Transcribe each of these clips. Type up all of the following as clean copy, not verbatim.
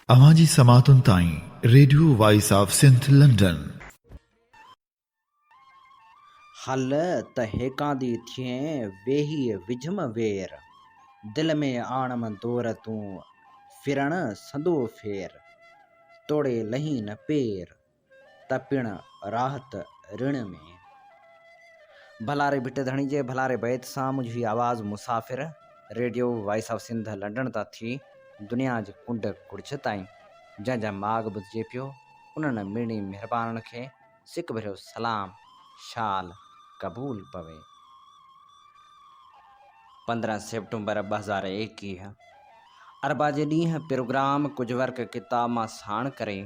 अवाजी समातुन ताईं radio voice of Sindh London. हल त हेकांदी थिएं वेही विझम वेर, दिल में आणम दौर तूं फिरण संदो फेर, तोड़े लही न पेर तपिण राहत ऋण में। भलारे भिट धणी जे भलारे बैत सां मुंहिंजी आवाज़ मुसाफ़िर radio voice of Sindh London तां थी दुनिया जे कुंड कुड़छ ताईं जंहिंजा माग ॿुधिजे पियो उन्हनि मिड़नी महिरबाननि खे सिक भरियो सलाम शाल क़बूल पवे। 15 सेप्टेम्बर 2021 अरबा जे ॾींहुं प्रोग्राम कुझु वर्क किताब मां साण करे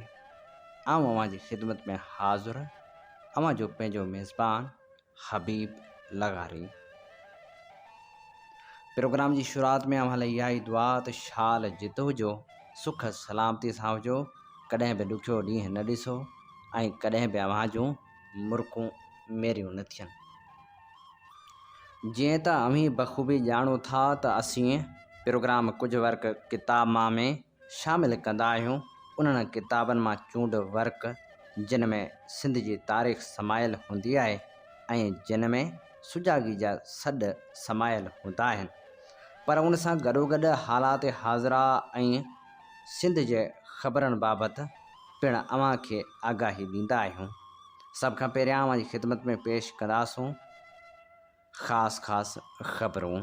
आऊं अव्हां जी ख़िदमत में हाज़ुर अव्हां जो पंहिंजो मेज़बान हबीब लगारी। प्रोग्राम जी शुरूआत में अव्हां लाइ इहा ई दुआ त शाल जितो हुजो, सुख सलामती सां हुजो, कॾहिं बि ॾुखियो ॾींहुं न ॾिसो ऐं कॾहिं बि अव्हां जूं मुर्कूं मेरियूं न थियनि। जीअं त अव्हीं बख़ूबी ॼाणो था त असीं प्रोग्राम कुझु वर्क किताब मां में शामिल कंदा आहियूं उन्हनि किताबनि मां चूंड वर्क जिन में सिंध जी तारीख़ समायल हूंदी आहे ऐं जिन में सुजाॻी जा सॾ समायल हूंदा आहिनि, पर उन सां गॾोगॾु हालात हाज़िरा ऐं सिंध जे ख़बरनि बाबति पिणु अव्हां खे आगाही ॾींदा आहियूं। सभ खां पहिरियां अव्हां जी ख़िदमत में पेश कंदासूं ख़ासि ख़बरूं।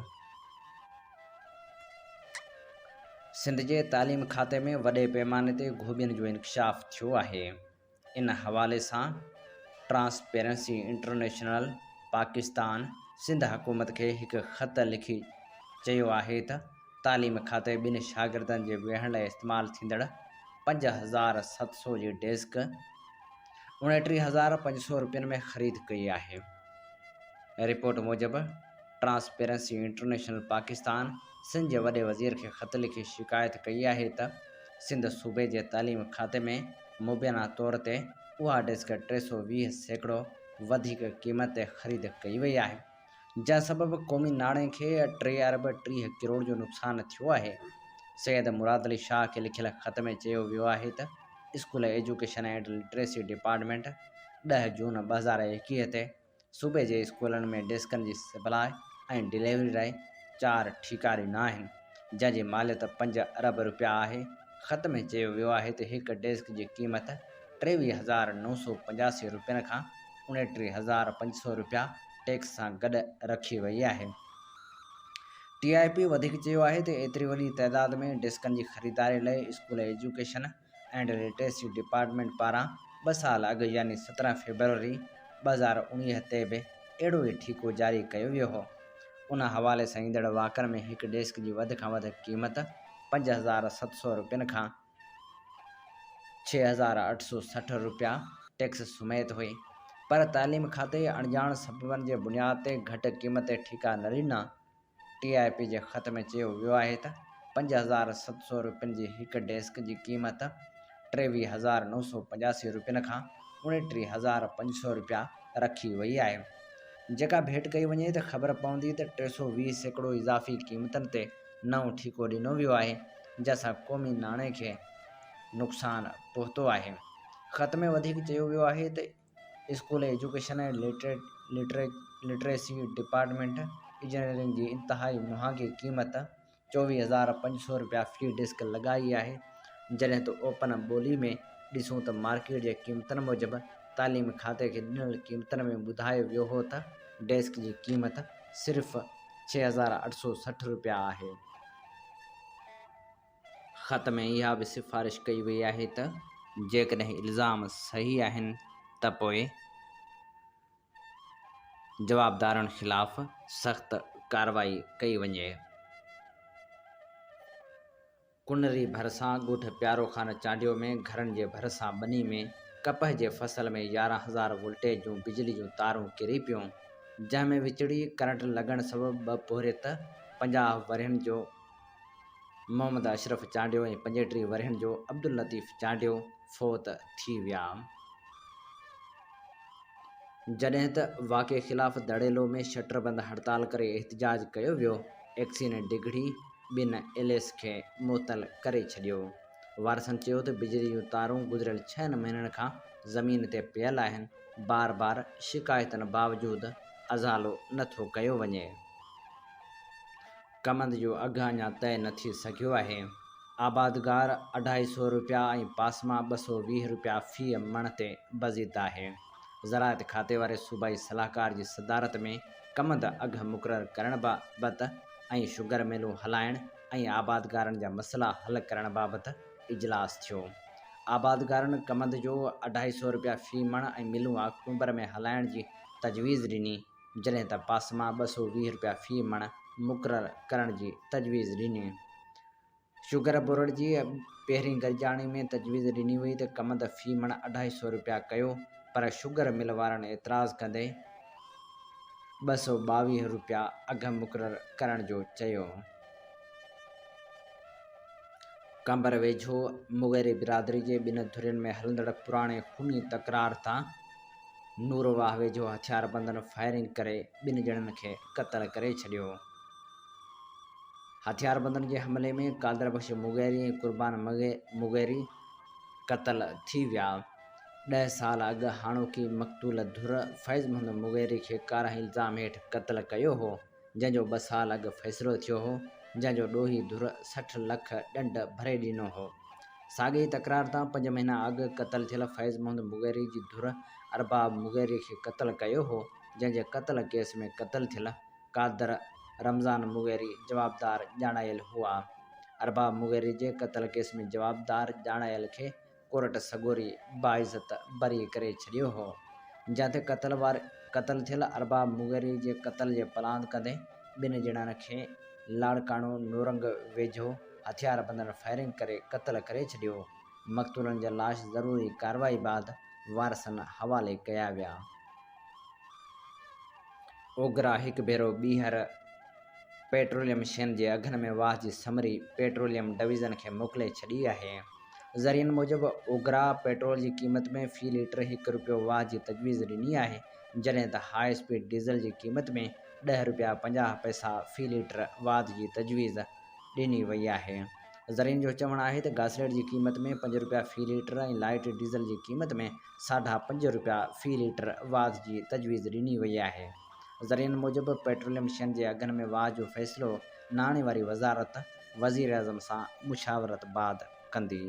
सिंध जे तालीम खाते में वॾे पैमाने ते खूबियुनि जो इंकशाफ थियो आहे। इन हवाले सां ट्रांसपेरेंसी इंटरनेशनल पाकिस्तान सिंध हुकूमत खे हिकु ख़त लिखी चयो आहे त तालीम खाते ॿिनि शागिर्दनि जे वेहण लाइ इस्तेमालु थींदड़ 5700 जी डेस्क 29,500 रुपयनि में ख़रीद कई आहे। रिपोर्ट मूजिबि ट्रांसपेरेंसी इंटरनेशनल पाकिस्तान सिंध जे वॾे वज़ीर खे ख़त लिखी शिकायत कई आहे त सिंध सूबे जे तालीम खाते में मुबैना तौर ते उहा डेस्क 320 सैकड़ो वधीक क़ीमत ते ख़रीद कई वई आहे, जंहिं सबबि क़ौमी नाणे खे 3 अरब 30 करोड़ जो नुक़सानु थियो आहे। सैयद मुराद अली शाह खे लिखियल ख़त में चयो वियो आहे त school education and literacy department 10 जून 2021 ते सूबे जे स्कूलनि में डेस्कनि जी सप्लाई ऐं डिलीवरी लाइ 4 ठीका ॾिना आहिनि, जंहिंजी मालियत 5 अरब रुपया आहे। ख़त में चयो वियो आहे त हिकु डेस्क जी क़ीमत 23,985 रुपयनि खां 29,500 रुपया टैक्स सां गॾु रखी वई आहे। TIP वधीक चयो आहे त एतिरी वॾी तइदाद में डेस्कनि जी ख़रीदारी लाइ school education and literacy department पारां 2 साल अॻु यानी 17 फरवरी 2019 ते बि अहिड़ो ई ठीको जारी कयो वियो हो। उन हवाले सां ईंदड़ वाक़नि में हिकु डेस्क जी वधि खां वधि क़ीमत 5,700 रुपयनि खां 6,860 रुपया टैक्स सुमेत हुई, पर तालीम खाते अणॼाण सबबनि जे बुनियाद ते घटि क़ीमत ते ठीका न ॾिना। TIP जे ख़त में चयो वियो आहे त 5,700 रुपयनि जी हिकु डेस्क जी क़ीमत 23,985 रुपयनि खां 29,500 रुपया रखी वई आहे, जेका भेट कई वञे त ख़बर पवंदी त 320 सैकड़ो इज़ाफ़ी क़ीमतनि ते नओं ठीको ॾिनो वियो आहे, जंहिंसां क़ौमी नाणे खे नुक़सानु पहुतो आहे। ख़त में वधीक चयो वियो आहे त स्कूल एजुकेशन ऐं लिटरेसी डिपार्टमेंट इंजीनियरिंग जी इंतिहाई मुहांगी क़ीमत 24,500 रुपया फ़ी डेस्क लॻाई आहे, जॾहिं त ओपन ॿोली में ॾिसूं त मार्केट जे क़ीमतनि मूजिबि तालीम खाते खे ॾिनल क़ीमतनि में ॿुधायो वियो हो त डेस्क जी क़ीमत सिर्फ़ 6,860 रुपया आहे। ख़त में इहा बि सिफ़ारिश कई वई आहे त जेकॾहिं इल्ज़ाम सही आहिनि त पोइ जवाबदारनि ख़िलाफ़ सख़्त कार्रवाई कई वञे। कुनरी भरिसां ॻोठ प्यारो खान चांडियो में घरनि जे भरिसां ॿनी में कपह जे फसल में 11,000 वोल्टेज जूं बिजली जूं तारूं किरी पियूं, जंहिं में विचड़ी करंट लॻण सबबि 2 पोरित 50 वरहनि जो मोहम्मद अशरफ चांडियो ऐं 35 वरहनि जो अब्दुल लतीफ़ चांडियो फ़ौत थी विया। जॾहिं त वाक़े ख़िलाफ़ दड़ेलो में शटरबंद हड़ताल करे एहतिजाज कयो वियो, एक्सी ने डिघड़ी 2 LS खे मुअतल करे छॾियो। वारसनि चयो त बिजली जूं तारूं गुज़िरियल 6 महीननि खां ज़मीन ते पियल आहिनि। बार बार शिकायतुनि बावजूदि अज़ालो नथो कयो वञे। कमंद जो अघु अञा तइ न थी सघियो आहे। आबादगार 250 रुपया ऐं पासमा 220 रुपया फ़ी मण ते बज़ीद आहे। ज़राअत खाते वारे सूबाई सलाहकार जी सदारत में कमंद अघु मुक़ररु करण बाबति ऐं शुगर मिलूं हलाइण ऐं आबादगारनि जा मसइला हल करण बाबति इजलास थियो। आबादगारनि कमंद जो 250 रुपया फ़ी मण ऐं मिलूं अक्टूबर में हलाइण जी तजवीज़ ॾिनी, जॾहिं त पासमा 220 रुपया फ़ी मण मुक़ररु करण जी तजवीज़ ॾिनी। शुगर बोर्ड जी पहिरीं गॾिजाणी में तजवीज़ ॾिनी हुई त कमंद फ़ी मण 250 रुपया कयो, पर शुगर मिल वारनि एतिराज़ कंदे 222 रुपया अघु मुक़ररु करण जो चयो। कंबर वेझो मुगेरी बिरादरी जे ॿिनि धुरियुनि में हलंदड़ पुराणे खूनी तकरार तां नूरवाह वेझो हथियारबंदनि फायरिंग करे 2 ॼणनि खे क़तल करे छॾियो। हथियारबंदनि जे हमले में कादर बख्श मुगेरी ऐं कुर्बान मुगेरी क़तल थी विया। 10 साल अॻु हाणोकी मक़तूल धुर फैज़ मोहम्मद मुगेरी खे कारह इल्ज़ाम हेठि क़तल कयो हो, जंहिंजो 2 साल अॻु फ़ैसिलो थियो हो, जंहिंजो ॾोही धुर 60 लख ॾंड भरे ॾिनो हो। साॻी तकरार तां 5 महीना अॻु क़तल थियल फैज़ मोहम्मद मुगेरी जी धुर अरबाब मुगेरी खे क़तल कयो हो, जंहिंजे क़तल केस में क़तल थियल कादर रमज़ान मुगेरी जवाबदार ॼाणायल हुआ। अरबाब मुगेरी जे क़तल केस में जवाबदार ॼाणायल खे कोर्ट सगोरी बाइज़त बरी करे छॾियो हो। जिते क़तल थियल अरबाब मुगेरी जे क़तल जे पलांद कंदे 2 ॼणनि खे लाड़काणो नूरंग वेझो हथियारबंदनि फायरिंग करे क़तल करे छॾियो। मक़तूलनि जा लाश ज़रूरी कार्रवाई बाद वारसनि हवाले कया विया। ओगरा हिकु भेरो ॿीहर पेट्रोलियम शयुनि जे अघनि में वाह जी समरी पेट्रोलियम डिवीज़न खे मोकिले छॾी आहे। ज़रियनि मूजिबि ओगरा पेट्रोल जी क़ीमत में फ़ी लीटर 1 रुपयो वाह जी तजवीज़ ॾिनी आहे, जॾहिं त हाई स्पीड डीज़ल जी क़ीमत में 10 रुपया 50 पैसा फ़ी लीटर वाध जी तजवीज़ ॾिनी वई आहे। ज़रियनि जो चवणु आहे त गासलेट जी क़ीमत में 5 रुपया फ़ी लीटर ऐं लाइट डीज़ल जी क़ीमत में 5.5 रुपया फ़ी लीटर वाध जी तजवीज़ ॾिनी वई आहे। ज़रियनि मूजिबि पेट्रोलियम शयुनि जे अघनि में वाह जो फ़ैसिलो नाणे वारी वज़ारत वज़ीर आज़म सां मुशावरत बाद कंदी।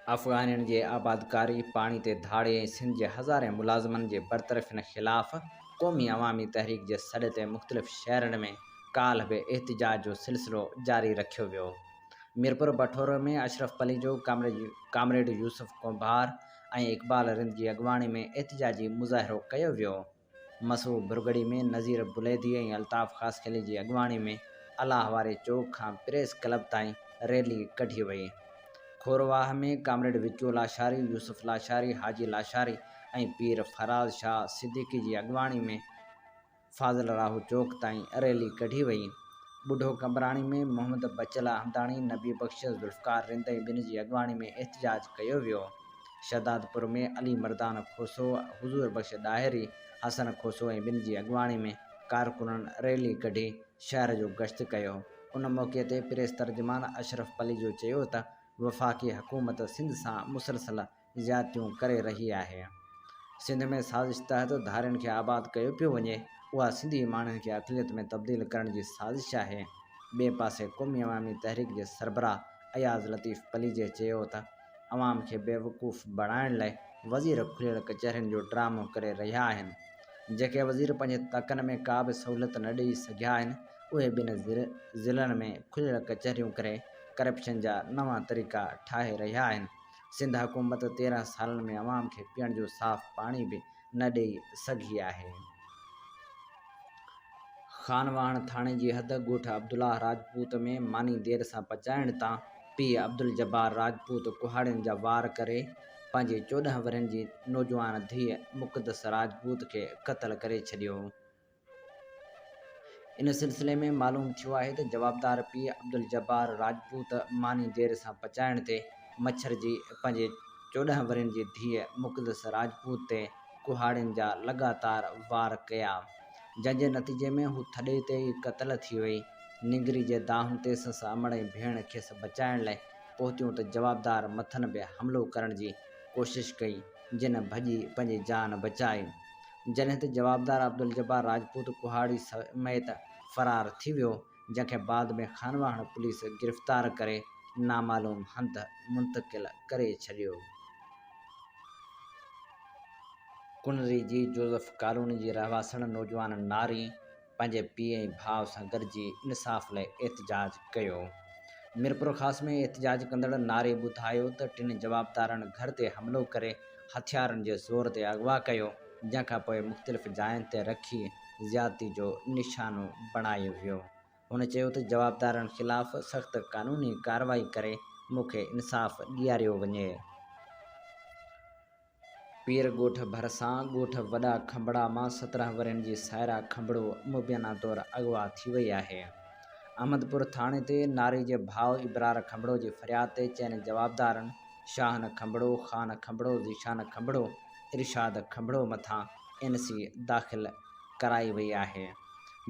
अफ़गानियुनि जे आबादकारी, पाणी ते धाड़े ऐं सिंध जे हज़ारे मुलाज़िमनि जे बरतरफ़ियुनि ख़िलाफ़ क़ौमी अवामी तहरीक जे सॾ ते मुख़्तलिफ़ शहरनि में काल्ह बि एहतिजाज जो सिलसिलो जारी रखियो वियो। मीरपुर बठोर में अशरफ पली जो कामरेड यूसुफ कोभार ऐं इक़बाल रिंद जी अॻवानी में एहतिजाजी मुज़ाहिरो कयो वियो। मसूह बुरगड़ी में नज़ीर बुलैदी ऐं अल्ताफ़ ख़ासखेली जी अॻवानी में अलाह वारे चौक खां प्रेस क्लब ताईं रैली कढी वई। खोरवाह में कामरेड विचू लाशारी, यूसुफ लाशारी, हाजी लाशारी ऐं पीर फराज़ शाह सिद्दीकी जी अॻवानी में फाज़ल राहू चौक ताईं रैली कढी वई। ॿुढो कंबराणी में मोहम्मद बचल हमदानी, नबी बख्श, ज़ुल्फ़कार रिंद ऐं ॿिनि जी अॻवानी में एहतिजाज कयो वियो। शहदादपुर में अली मर्दान खोसो, हुज़ूर बख्श ॾाहिरी, हसन खोसो ऐं ॿिनि जी अॻवानी में कारकुननि रैली कढी शहर जो गश्त कयो। उन मौक़े ते प्रेस तर्जुमान अशरफ पली जो चयो त वफ़ाक़ी हुकूमत सिंध सां मुसलसल ज़्यादतियूं करे रही आहे। सिंध में साज़िश तहत धारियुनि खे आबाद कयो पियो वञे, उहा सिंधी माण्हुनि खे अक़लियत में तब्दील करण जी साज़िश आहे। ॿिए पासे क़ौमी अवामी तहरीक जे सरबराह अयाज़ लतीफ़ पली जे चयो त अवाम खे बेवकूफ़ बणाइण लाइ वज़ीर खुलियल कचहरियुनि जो ड्रामो करे रहिया आहिनि। जेके वज़ीर पंहिंजे तकनि में का बि सहूलियत न ॾेई सघिया आहिनि, उहे ॿिनि ज़िलनि में खुलियल कचहरियूं करे करप्शन जा नवां तरीक़ा ठाहे रहिया आहिनि। सिंध हुकूमत 13 सालनि में अवाम खे पीअण जो साफ़ पाणी बि न ॾेई सघी आहे। खानवाण थाणे जी हद ॻोठ अब्दुल्लाह राजपूत में मानी देर सां पचाइण तां पीउ अब्दुल जब्बार राजपूत कुहाड़ियुनि जा वार करे पंहिंजी 14 वरनि जी नौजवान धीअ मुक़दस राजपूत खे क़तल करे छॾियो। इन सिलसिले में मालूम थियो आहे त जवाबदार पीउ अब्दुल जब्बार राजपूत मानी देर सां पचाइण ते मच्छर जी पंहिंजे 14 वरनि जी धीअ मुक़दस राजपूत ते कुहाड़ियुनि जा लगातार वार कया, जंहिंजे नतीजे में हू थॾे ते ई क़तल थी वई। निगरी जे दाहुं ते संस अमड़ जी भेण खेसि बचाइण लाइ पहुतियूं त जवाबदार मथनि बि हमिलो करण जी कोशिश कई, जिन भॼी पंहिंजी जान बचाई। जॾहिं त जवाबदार अब्दुल जब्बार राजपूत कुहाड़ी समेत फ़रार थी वियो, जंहिंखे बाद में खानवाहन पुलिस गिरफ़्तार करे नामालूम हंधि मुंतक़िल करे छॾियो। कुनरी जी जोज़फ कॉलोनी जी रहवासण नौजवान नारी पंहिंजे पीउ ऐं भाउ सां गॾिजी इंसाफ़ लाइ एहतिजाज कयो। मीरपुर ख़ासि में एहतिजाज कंदड़ नारी ॿुधायो त टिनि जवाबदारनि घर ते हमिलो करे हथियारनि जे ज़ोर ते अगवा कयो, जंहिंखां पोइ मुख़्तलिफ़ जायुनि ते रखी ज़्यादती जो निशानो बणायो वियो। हुन चयो त जवाबदारनि ख़िलाफ़ सख़्त क़ानूनी कार्रवाई करे मूंखे इंसाफ़ ॾियारियो वञे। पीर ॻोठ भरिसां ॻोठ वॾा खंभड़ा मां 17 वरनि जी सायरा खंभड़ो मुबैना तौरु अगवा थी वई आहे। अहमदपुर थाणे ते नारी जे भाउ इबरार खंभड़ो जी फ़रियाद ते चइनि जवाबदारनि शाहन खंभड़ो, ख़ान खंभड़ो, ज़ीशान खंभड़ो, इरशाद खंभड़ो मथां NC दाख़िल कराई वई आहे,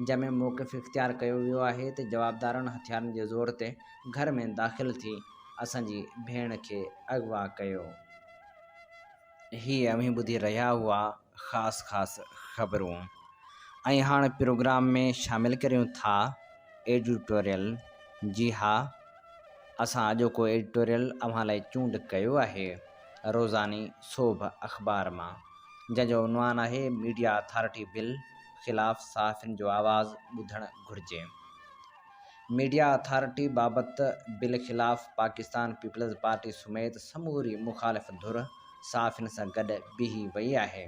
जंहिंमें मौक़िफ़ इख़्तियार कयो वियो आहे त जवाबदारनि हथियारनि जे ज़ोर ते घर में दाख़िल थी असांजी भेण खे अगवा कयो। हीअ अव्हीं ॿुधी रहिया हुआ ख़ासि ख़बरूं। ऐं हाणे प्रोग्राम में शामिलु करियूं था एडिटोरियल। जी हा, असां अॼोको एडिटोरियल अव्हां लाइ चूंड कयो आहे रोज़ानी सोभ अख़बार मां, जंहिंजो उनवान आहे मीडिया अथॉरिटी बिल ख़िलाफ़ सहाफ़ियुनि जो आवाज़ ॿुधणु घुरिजे। मीडिया अथॉरिटी बाबति बिल ख़िलाफ़ पाकिस्तान पीपल्स पार्टी समेत समूरी मुख़ालिफ़ धुर सहाफ़ियुनि सां गॾु बीही वई आहे।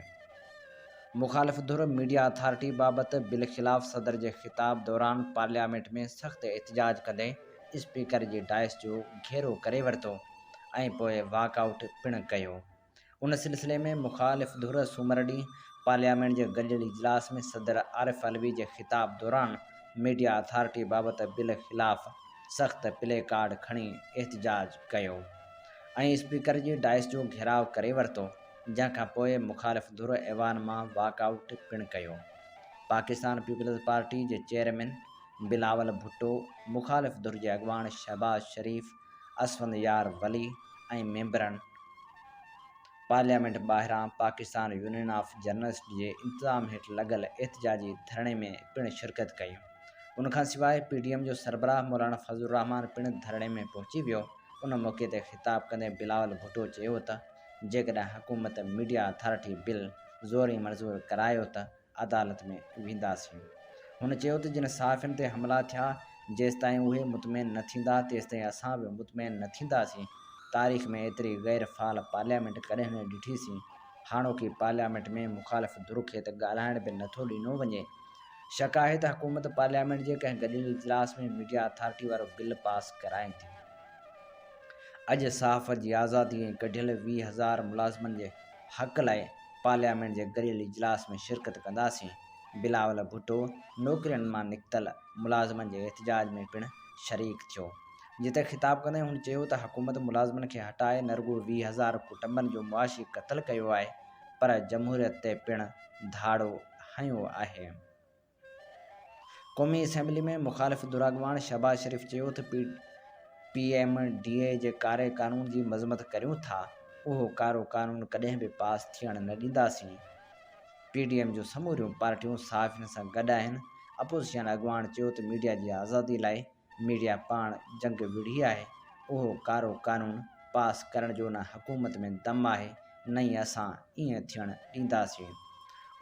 मुख़ालिफ़ धुर मीडिया अथॉरिटी बाबति बिल ख़िलाफ़ सदर जे ख़िताब दौरान पार्लियामेंट में सख़्तु एहतिजाज कंदे स्पीकर जी डाइस जो घेरो करे वरितो ऐं पोइ वॉकआउट पिणु कयो। उन सिलसिले में मुख़ालिफ़ धुर सूमर ॾींहुं पार्लियामेंट जे गॾियल इजलास में सदर आरिफ अलवी जे ख़िताब दौरान मीडिया अथॉरिटी बाबति बिल ख़िलाफ़ सख़्तु प्ले कार्ड खणी एहतिजाज कयो ऐं स्पीकर जी डाइस जो घेराव करे वरितो, जंहिंखां पोइ मुख़ालिफ़ धुर ऐवान मां वॉकआउट पिणु कयो। पाकिस्तान पीपल्स पार्टी जे चेयरमैन बिलावल भुट्टो, मुख़ालिफ़ धुर जे अॻवान शहबाज शरीफ़, असफंद यार वली ऐं मेंबरनि पार्लियामेंट ॿाहिरां पाकिस्तान यूनियन ऑफ जर्नलिस्ट जे इंतिज़ाम हेठि लॻल एहतिजाजी धरणे में पिणु शिरकत कई। उनखां सवाइ PDM जो सरबराह मौलाना फज़लुर रहमान पिणु धरणे में पहुची वियो। उन मौक़े ते ख़िताब कंदे बिलावल भुट्टो चयो त जेकॾहिं हुकूमत मीडिया अथॉरिटी बिल ज़ोरी मंज़ूर करायो त अदालत में वेंदासीं। हुन चयो त जिन सहाफ़ियुनि ते हमला थिया, जेसिताईं उहे मुतमइन न थींदा तेसिताईं असां बि मुतमइन न थींदासीं। तारीख़ में एतिरी गैर फ़ाल पार्लियामेंट कॾहिं न ॾिठीसीं। हाणोकी पार्लियामेंट में मुख़ालिफ़ धुर खे त ॻाल्हाइण बि नथो ॾिनो वञे। शक आहे त हुकूमत पार्लियामेंट जे कंहिं गॾियल इजलास में मीडिया अथॉरिटी वारो बिल पास कराए थी। अॼु सहाफ़त जी आज़ादी ऐं कढियल 20,000 मुलाज़िमनि जे हक़ लाइ पार्लियामेंट जे गॾियल इजलास में शिरकत कंदासीं। बिलावल भुट्टो नौकरियुनि मां निकितल मुलाज़िमनि जे एहतिजाज में पिणु शरीक थियो, जिते ख़िताब कंदे हुन चयो त हुकूमत मुलाज़िमनि खे हटाए न रुॻो 20,000 कुटुंबनि जो मुआशी क़त्ल कयो आहे, पर जमहूरियत ते पिणु धाड़ो हयो आहे। क़ौमी असेंबली में मुख़ालिफ़ धुर अॻवान शहबाज शरीफ़ चयो त PMDA जे कारे क़ानून जी मज़म्मत करियूं था, उहो कारो क़ानून कॾहिं बि पास थियणु न ॾींदासीं। PDM जूं समूरियूं पार्टियूं सहाफ़ियुनि सां गॾु आहिनि। अपोज़िशन अॻवान चयो त मीडिया जी आज़ादी लाइ मीडिया पाण जंग विढ़ी आहे। उहो कारो क़ानून पास करण जो न हुकूमत में दम आहे, न ई असां ईअं थियणु ॾींदासीं।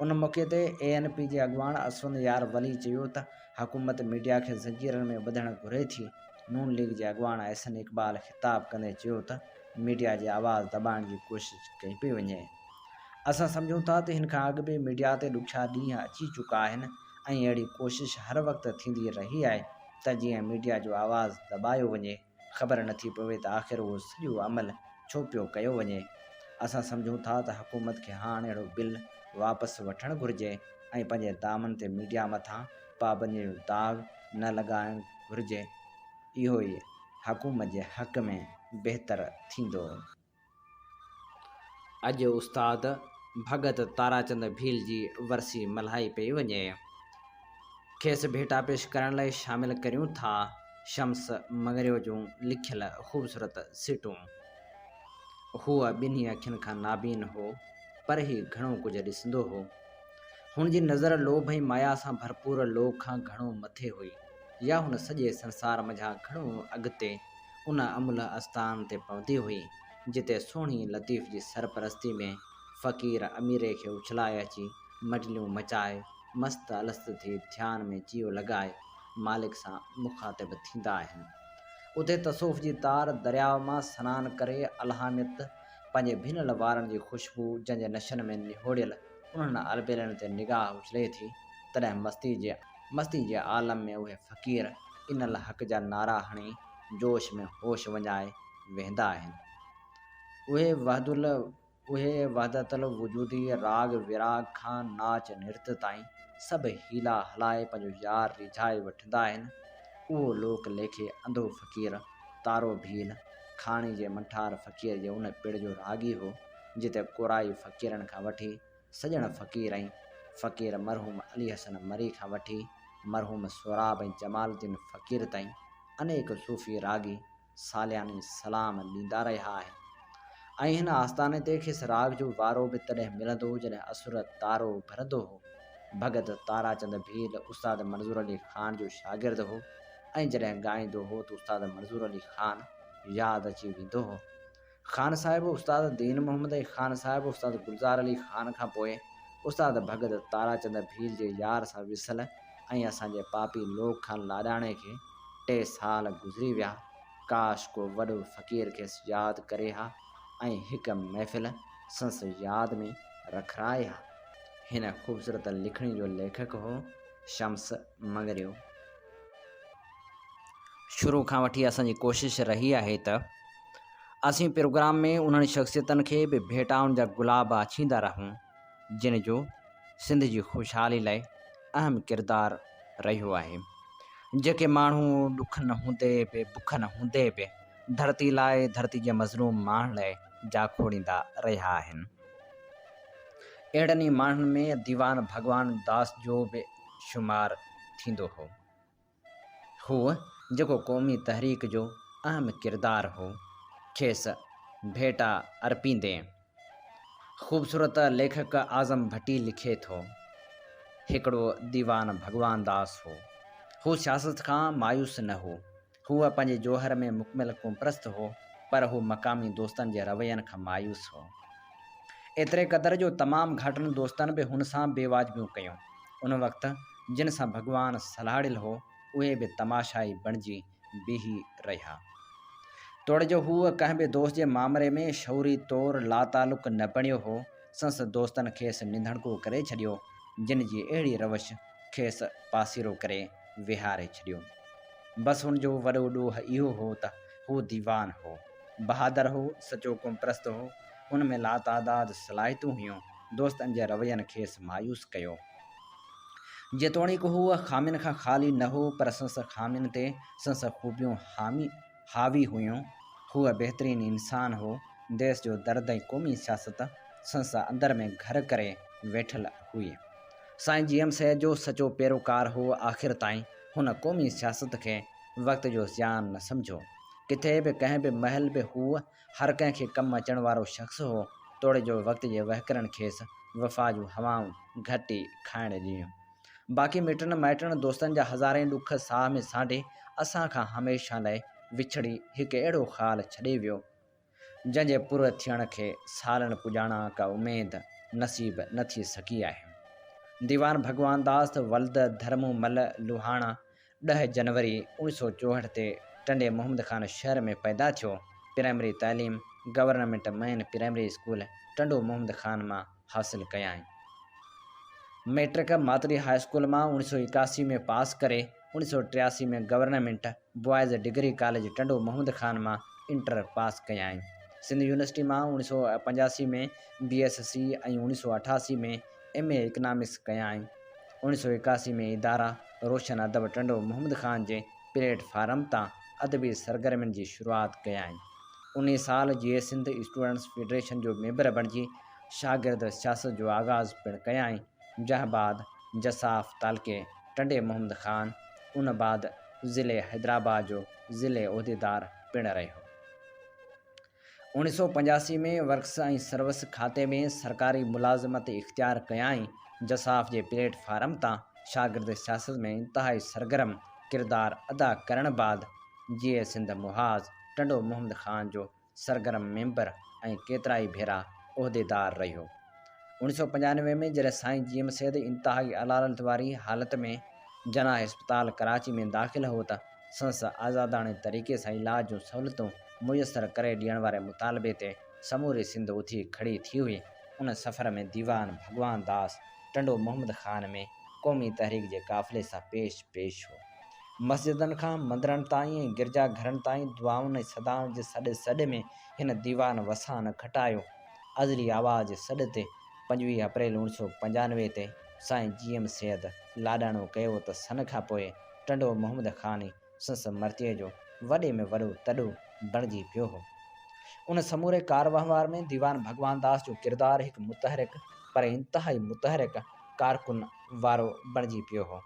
उन मौक़े ते ANP जे अॻवान असफंद यार वली चयो त हुकूमत मीडिया खे ज़ंजीरनि में ॿधणु घुरे थी। नून लीग जे अॻवान अहसन इक़बाल ख़िताब कंदे चयो त मीडिया जी आवाज़ दॿाइण जी कोशिश कई पई वञे। असां सम्झूं था त हिन खां अॻु बि मीडिया ते ॾुखिया ॾींहं अची चुका आहिनि ऐं अहिड़ी कोशिश हर वक़्तु थींदी रही आहे त जीअं मीडिया जो आवाज़ दॿायो वञे। ख़बर नथी पवे त आख़िर उहो सॼो अमल छो पियो कयो वञे। असां सम्झूं था त हुकूमत खे हाणे अहिड़ो बिल वापसि वठणु घुरिजे ऐं पंहिंजे दामन ते मीडिया मथां पाबंदी जो दाग़ न लॻाइणु घुरिजे। इहो ई हुकूमत जे हक़ में बहितरु थींदो। अॼु उस्ताद भगत ताराचंद भील जी वरसी मल्हाई पई वञे। खेसि भेटा पेश करण लाइ शामिल करियूं था शम्स मगरियो जूं लिखियल ख़ूबसूरत सिटूं। हूअ ॿिन्ही अखियुनि खां नाबीन हो, पर ही घणो कुझु ॾिसंदो हो। हुन जी नज़र लोभ ऐं माया सां भरपूर लोभ खां घणो मथे हुई, या हुन सॼे संसार मंझां घणो अॻिते उन अमुल आस्थान ते पहुती हुई, जिते सुहिणी लतीफ़ जी सरपरस्ती में फ़क़ीर अमीरे खे उछलाए अची मटलियूं मचाए मस्त अलस्त थी ध्यान में जियो लॻाए मालिक सां मुखातिब थींदा आहिनि। उते तसौफ़ जी तार दरियाव मां सनानु करे अलहामियत पंहिंजे भिनल वारनि जी ख़ुशबू जंहिंजे नशनि में निहोड़ियल उन्हनि अलबेलनि ते निगाह उछले थी, तॾहिं मस्ती जे आलम में उहे फ़क़ीर इन हक़ जा नारा हणी जोश में होश वञाए वेंदा आहिनि। उहे वहदतुल वजूदी राग विराग खां नाच नृत्य ताईं सभु हीला हलाए पंहिंजो यार रिझाए वठंदा आहिनि। उहो लोक लेखे अंधो फ़क़ीर तारो भील खाणी जे मंठार फ़क़ीर जे उन पिड़ जो रागी हो, जिते कोराई फ़क़ीरनि खां वठी सॼण फ़क़ीर ऐं फ़क़ीर मरहूम अली हसन मरी खां वठी मरहूम सोराब ऐं जमालुद्दीन फ़क़ीर ताईं अनेक सूफ़ी रागी सालियानी सलाम ॾींदा रहिया आहिनि। ऐं हिन आस्थाने ते खेसि राग जो वारो बि तॾहिं मिलंदो जॾहिं असुर तारो भरंदो हो। भगत ताराचंद भील उस्ताद मंज़ूर अली ख़ान जो शागिर्द हो, ऐं जॾहिं ॻाईंदो हो त उस्ताद मंज़ूर अली ख़ान यादि अची वेंदो हो। ख़ान साहिब उस्ताद दीन मोहम्मद ऐं ख़ान साहिब उस्ताद गुलज़ार अली ख़ान खां पोइ उस्ताद भगत ताराचंद भील जे यार सां विसल ऐं असांजे पापी लोक खान लाॾाणे खे 3 साल गुज़री विया। काश को वॾो फ़क़ीर खेसि यादि करे हा ऐं हिकु महफ़िल संस यादि में रखराए हा। हिन ख़ूबसूरत लिखणी जो लेखक हो शम्स मगरियो। शुरू खां वठी असांजी कोशिश रही आहे त असीं प्रोग्राम में उन्हनि शख़्सियतनि खे बि भेटाउनि जा गुलाब आछींदा रहूं, जिन जो सिंध जी ख़ुशहाली लाइ अहम किरदारु रहियो आहे। जेके माण्हू ॾुख न हूंदे बि बुख न हूंदे बि धरती लाइ धरती जे मज़लूम माण्हुनि लाइ जाखोड़ींदा रहिया आहिनि। अहिड़नि ई माण्हुनि में दीवान भगवान दास जो बि शुमार थींदो हो। हू जेको क़ौमी तहरीक जो अहम किरदारु हो, खेसि भेटा अर्पींदे ख़ूबसूरत लेखक आज़म भट्टी लिखे थो, हिकिड़ो दीवान भगवान दास हो। हू सियासत खां मायूस न हो। हूअ पंहिंजे जोहर में मुकमिल क़ौमप्रस्त हो, पर हू मक़ामी दोस्तनि जे रवैयनि खां मायूस हो। एतिरे क़दुरु जो तमामु घटनि दोस्तनि बि हुन सां बेवाजिबियूं कयूं। उन वक़्तु जिन सां भॻवानु सलाड़ियल हो, उहे बि तमाशाई बणिजी बीही रहिया। तोड़े जो हूअ कंहिं बि दोस्त जे मामले में शौरी तौरु लातालुक न बणियो हो। संस दोस्तनि खेसि निंधड़को करे छॾियो, जिन जी अहिड़ी रवश खेसि पासीरो करे विहारे छॾियो। बसि हुन जो वॾो ॾोह इहो हो त हू दीवान हो, बहादुर हो, सचो क़ौमप्रस्त हो। हुन में लातादाद सलाहियतूं हुयूं। दोस्तनि जे रवैयनि खेसि मायूस कयो। जेतोणीकि हूअ ख़ामियुनि खां ख़ाली न हो, पर संस ख़ामियुनि ते संस ख़ूबियूं हावी हुयूं। हूअ बहितरीन इंसान हो। देश जो दर्द ऐं क़ौमी सियासत संस अंदर में घर करे वेठल हुई। साईं जी एम सैद जो सचो पैरोकार हो। आख़िर ताईं हुन क़ौमी सियासत खे वक़्त जो ज़ियान न सम्झो। किथे बि कंहिं बि महल बि हू हर कंहिं खे कमु अचण वारो शख़्स हो। तोड़े जो वक़्त जे वहकरनि खेसि वफ़ा जूं हवाऊं घटि ई खाइण ॾिनियूं। बाक़ी मिटनि माइटनि दोस्तनि जा हज़ारे ॾुख साह में सांढे असां खां हमेशह लाइ विछड़ी हिकु अहिड़ो ख़्यालु छॾे वियो, जंहिंजे पूरे थियण खे सालनि पुॼाणा का उमेद नसीब न थी सघी आहे। दीवान भगवान दास वल्द धर्मूमल लुहाणा 10 जनवरी 1964 ते टंडे मोहम्मद ख़ान शहर में पैदा थियो। प्राइमरी तालीम government main primary school Tando Mohammad Khan मां हासिलु कयाई। मैट्रिक मातरी हाई स्कूल मां 1981 में पास करे 1983 में government boys degree college Tando Mohammad Khan मां इंटर पास कयाई। सिंध यूनिवर्सिटी मां 1985 में BSc ऐं 1988 में MA इकनॉमिक्स कयाई। 1981 में इदारा रोशन अदब टंडो मोहम्मद ख़ान जे प्लेटफार्म तां अदबी सरगर्मियुनि जी शुरूआति कयाई। 19 साल जीअं सिंध स्टूडेंट्स फेडरेशन जो मेंबर बणिजी शागिर्द सियासत जो आगाज़ पिणु कयाई। जंहिं बाद जसाफ तालके टंडे मोहम्मद ख़ान उन बाद ज़िले हैदराबाद जो ज़िले उहिदेदार पिणु रहियो। 1985 में वर्क्स ऐं सर्विस खाते में सरकारी मुलाज़मत इख्तियार कयाई। जसाफ़ जे प्लेटफार्म तां शागिर्द सियासत में इंतहाई सरगर्म किरदार अदा करण बाद जीए सिंध मुहाज़ टंडो मोहम्मद ख़ान जो सरगर्म मेंबर ऐं केतिरा ई भेरा उहिदेदार रहियो। 1995 में जॾहिं साईं जीएम सैद इंतहाई अलालत वारी हालत में जना अस्पताल कराची में दाख़िल हो त संस आज़ादाणे तरीक़े सां इलाज जूं सहूलियतूं मुयसर करे ॾियण वारे मुतालबे ते समूरी सिंध उथी खड़ी थी हुई। उन सफ़र में दीवान भगवान दास टंडो मोहम्मद ख़ान में क़ौमी तहरीक जे काफ़िले सां पेश हो। मस्जिदनि खां मंदरनि ताईं ऐं गिरजा घरनि ताईं दुआउनि ऐं सदाउनि जे सॾ में हिन दीवान वसां न खटायो। अज़ली आवाज़ जे सॾ ते 25 अप्रैल 1995 ते साईं जीएम सैद लाॾाणो कयो त सन खां पोइ टंडो मोहम्मद ख़ान संस मर्तीअ जो वॾे में वॾो तॾो बणिजी पियो हो। उन समूरे कारवहिंवार में दीवान भगवान दास जो किरदारु हिकु मुतहरिक पर इंतहाई मुतहरिक कारकुन वारो बणिजी पियो हो।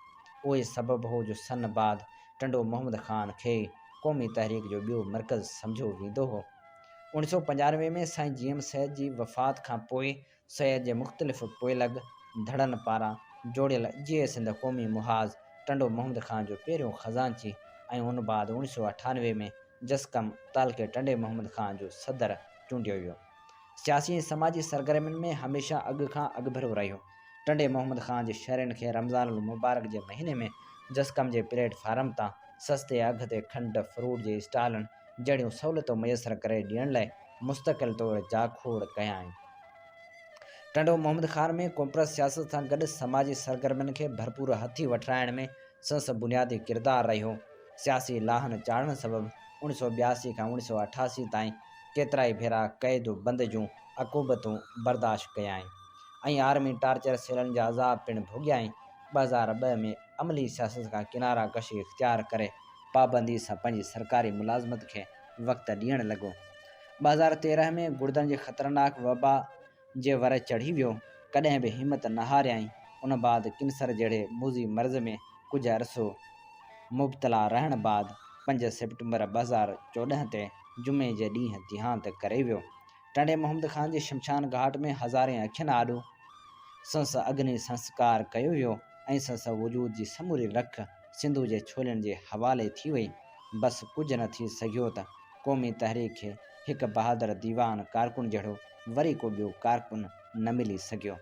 उहे सबबु हो जो सन बाद टंडो मोहम्मद ख़ान खे क़ौमी तहरीक जो ॿियो मर्कज़ सम्झो वेंदो हो। 1995 में साईं जीएम सैद जी वफ़ात खां पोइ सैद जे मुख़्तलिफ़ पोइलॻ धड़नि पारां जोड़ियल जीए सिंध क़ौमी मुहाज़ टंडो मोहम्मद ख़ान जो पहिरियों ख़ज़ानची ऐं उन बाद 1998 में जसकम तालके टंडे मोहम्मद ख़ान जो सदर चूंडियो वियो। सियासी ऐं समाजी सरगर्मियुनि में हमेशह अॻु खां अॻुभरो रहियो। टंडे मोहम्मद ख़ान जे शहरनि खे रमज़ान मुबारक जे महीने में जसकम जे प्लेटफार्म तां सस्ते अघ ते खंड फ्रूट जे स्टॉलनि जहिड़ियूं सहूलियतूं मुयसर करे ॾियण लाइ मुस्तक़िल तौरु जाखोड़ कया आहिनि। टंडो मोहम्मद ख़ान में कोपरत सियासत सां गॾु समाजी सरगर्मियुनि खे भरपूर हथी वठाइण में संस बुनियादी किरदारु रहियो। सियासी लाहन चाढ़ण सबबि 1982 खां 1988 ताईं केतिरा ई भेरा क़ैद बंद जूं अक़ूबतूं बर्दाश्त कया आहिनि ऐं आर्मी टार्चर सेलनि जा अज़ाब पिणु भोॻिया आहिनि। 2002 में अमली सियासत खां किनारा कशी इख्तियार करे पाबंदी सां पंहिंजी सरकारी मुलाज़मत खे वक़्तु ॾियणु लॻो। 2013 में गुर्दनि जे ख़तरनाक वबा जे वर चढ़ी वियो। कॾहिं बि हिमत न हारियईं। उन बाद कैंसर जहिड़े मूज़ी मर्ज़ में कुझु अरसो मुब्तला रहण बाद 5 सितंबर 2014 ते जुमे जे ॾींहुं देहांत करे वियो। टंडे मोहम्मद ख़ान जे शमशान घाट में हज़ारे अखियुनि आॾो संस अग्नि संस्कार कयो वियो ऐं संस वजूद जी समूरी रख सिंधु जे छोलनि जे हवाले थी वई। बसि कुझु न थी सघियो त क़ौमी तहरीक खे हिकु बहादुर दीवान कारकुन जहिड़ो वरी को ॿियो कारकुन न मिली सघियो।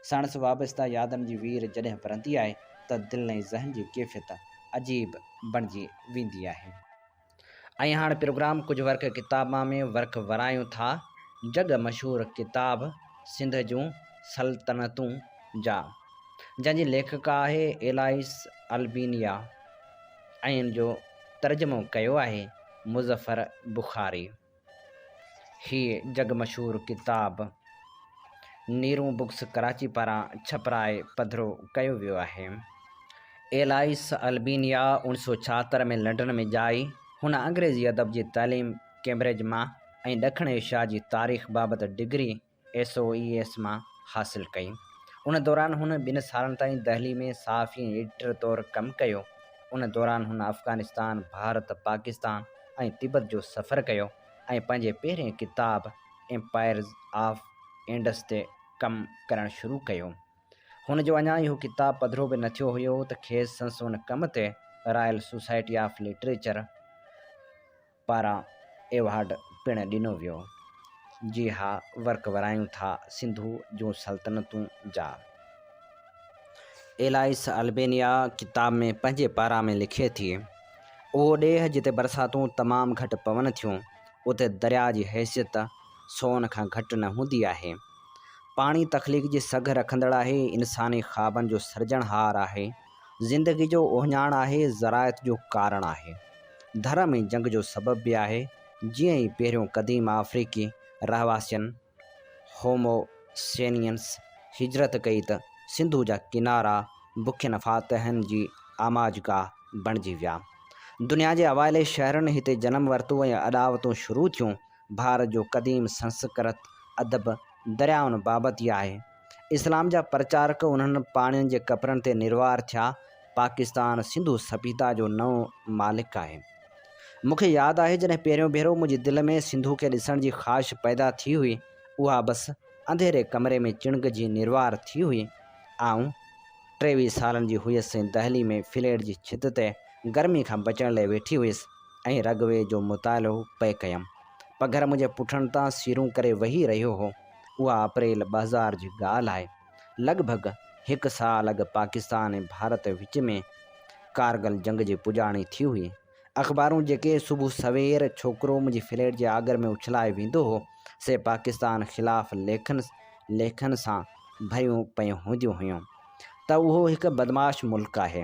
साणस वाबस्ता यादनि जी वीर जॾहिं वरंदी आहे त दिलि ऐं ज़हन जी कैफ़ियत अजीब बणिजी वेंदी आहे। ऐं हाणे प्रोग्राम कुझु वर्क किताबां में वर्क वरायूं था। जग मशहूरु किताब सिंध जूं सल्तनतूं जा, जंहिंजी लेखक आहे एलाइस अल्बेनिया ऐं इन जो तर्जुमो कयो आहे मुज़फ़र बुखारी। हीअ जग मशहूरु किताब नीरू बुक्स कराची पारां छपराए पधिरो कयो वियो आहे। एलाइस अल्बेनिया 1976 में लंडन में ॼाई। हुन अंग्रेज़ी अदब जी तालीम कैम्ब्रिज मां ऐं ॾखण एशिया जी तारीख़ बाबति डिग्री SOES मां हासिलु कई। उन दौरान हुन 2 सालनि ताईं दहली में सहाफ़ी ऐं एडिटर तौरु कमु कयो। उन दौरान हुन अफ़गानिस्तान, भारत, पाकिस्तान ऐं तिब्बत जो सफ़रु कयो ऐं पंहिंजे पहिरें किताब एम्पायर्स ऑफ इंडस ते कमु करणु शुरू कयो। हुन जो अञा इहो किताबु पधिरो बि न थियो हुयो त खेसि संस हुन कम ते रॉयल सोसाइटी ऑफ लिटरेचर पारां एवॉर्ड पिणु ॾिनो वियो। जी हा, वर्क वरायूं था सिंधु जूं सल्तनतूं जा। एलाइस अल्बेनिया किताब में पंहिंजे पारां में लिखे थी, उहो ॾेह जिते बरसातूं तमामु घटि पवनि थियूं उते दरिया जी हैसियत सोन खां घटि न हूंदी आहे। पाणी तख़लीक़ जी सघ रखंदड़ आहे, इंसानी ख़्वाबनि जो सृजनहार आहे, ज़िंदगी जो ओहञाण आहे, ज़रायत जो कारण आहे, धर्म ऐं जंग जो सबबु बि आहे। जीअं ई पहिरियों क़दीम अफ्रीकी रहवासियुनि होमोसेनियन्स हिजरत कई त सिंधु जा किनारा बुखियनि फ़ातहनि जी आमाजगाह बणिजी विया। दुनिया जे अवाइले शहरनि हिते जनमु वरितो ऐं अॾावतूं शुरू थियूं। भारत जो क़दीम संस्कृत अदब दरियाउनि बाबति ई आहे। इस्लाम जा प्रचारक उन्हनि पाणियुनि जे कपिड़नि ते निर्वार थिया। पाकिस्तान सिंधु सभ्यता जो नओं मालिक आहे। मूंखे यादि आहे जॾहिं पहिरियों भेरो मुंहिंजे दिलि में सिंधु खे ॾिसण जी ख़्वाहिश पैदा थी हुई, उहा बसि अंधेरे कमरे में चिणग जी निर्वार थी हुई। आउं 23 सालनि जी हुयसि, दहली में फ्लैट जी छित ते गर्मी खां बचण लाइ वेठी हुयसि ऐं रगवे जो मुतालो पिए कयमि। पघर मुंहिंजे पुठनि तां सीरूं करे वेही रहियो हो। उहा अप्रैल 2000 जी ॻाल्हि आहे। लॻभॻि 1 साल अॻु पाकिस्तान ऐं भारत विच में कारगिल जंग जी पुॼाणी थी हुई। अख़बारूं जेके सुबुह सवेर छोकिरो मुंहिंजी फ्लैट जे आगर में उछलाए वेंदो हो, से पाकिस्तान ख़िलाफ़ लेखनि सां भरियूं पियूं हूंदियूं हुयूं त उहो हिकु बदमाश मुल्क आहे।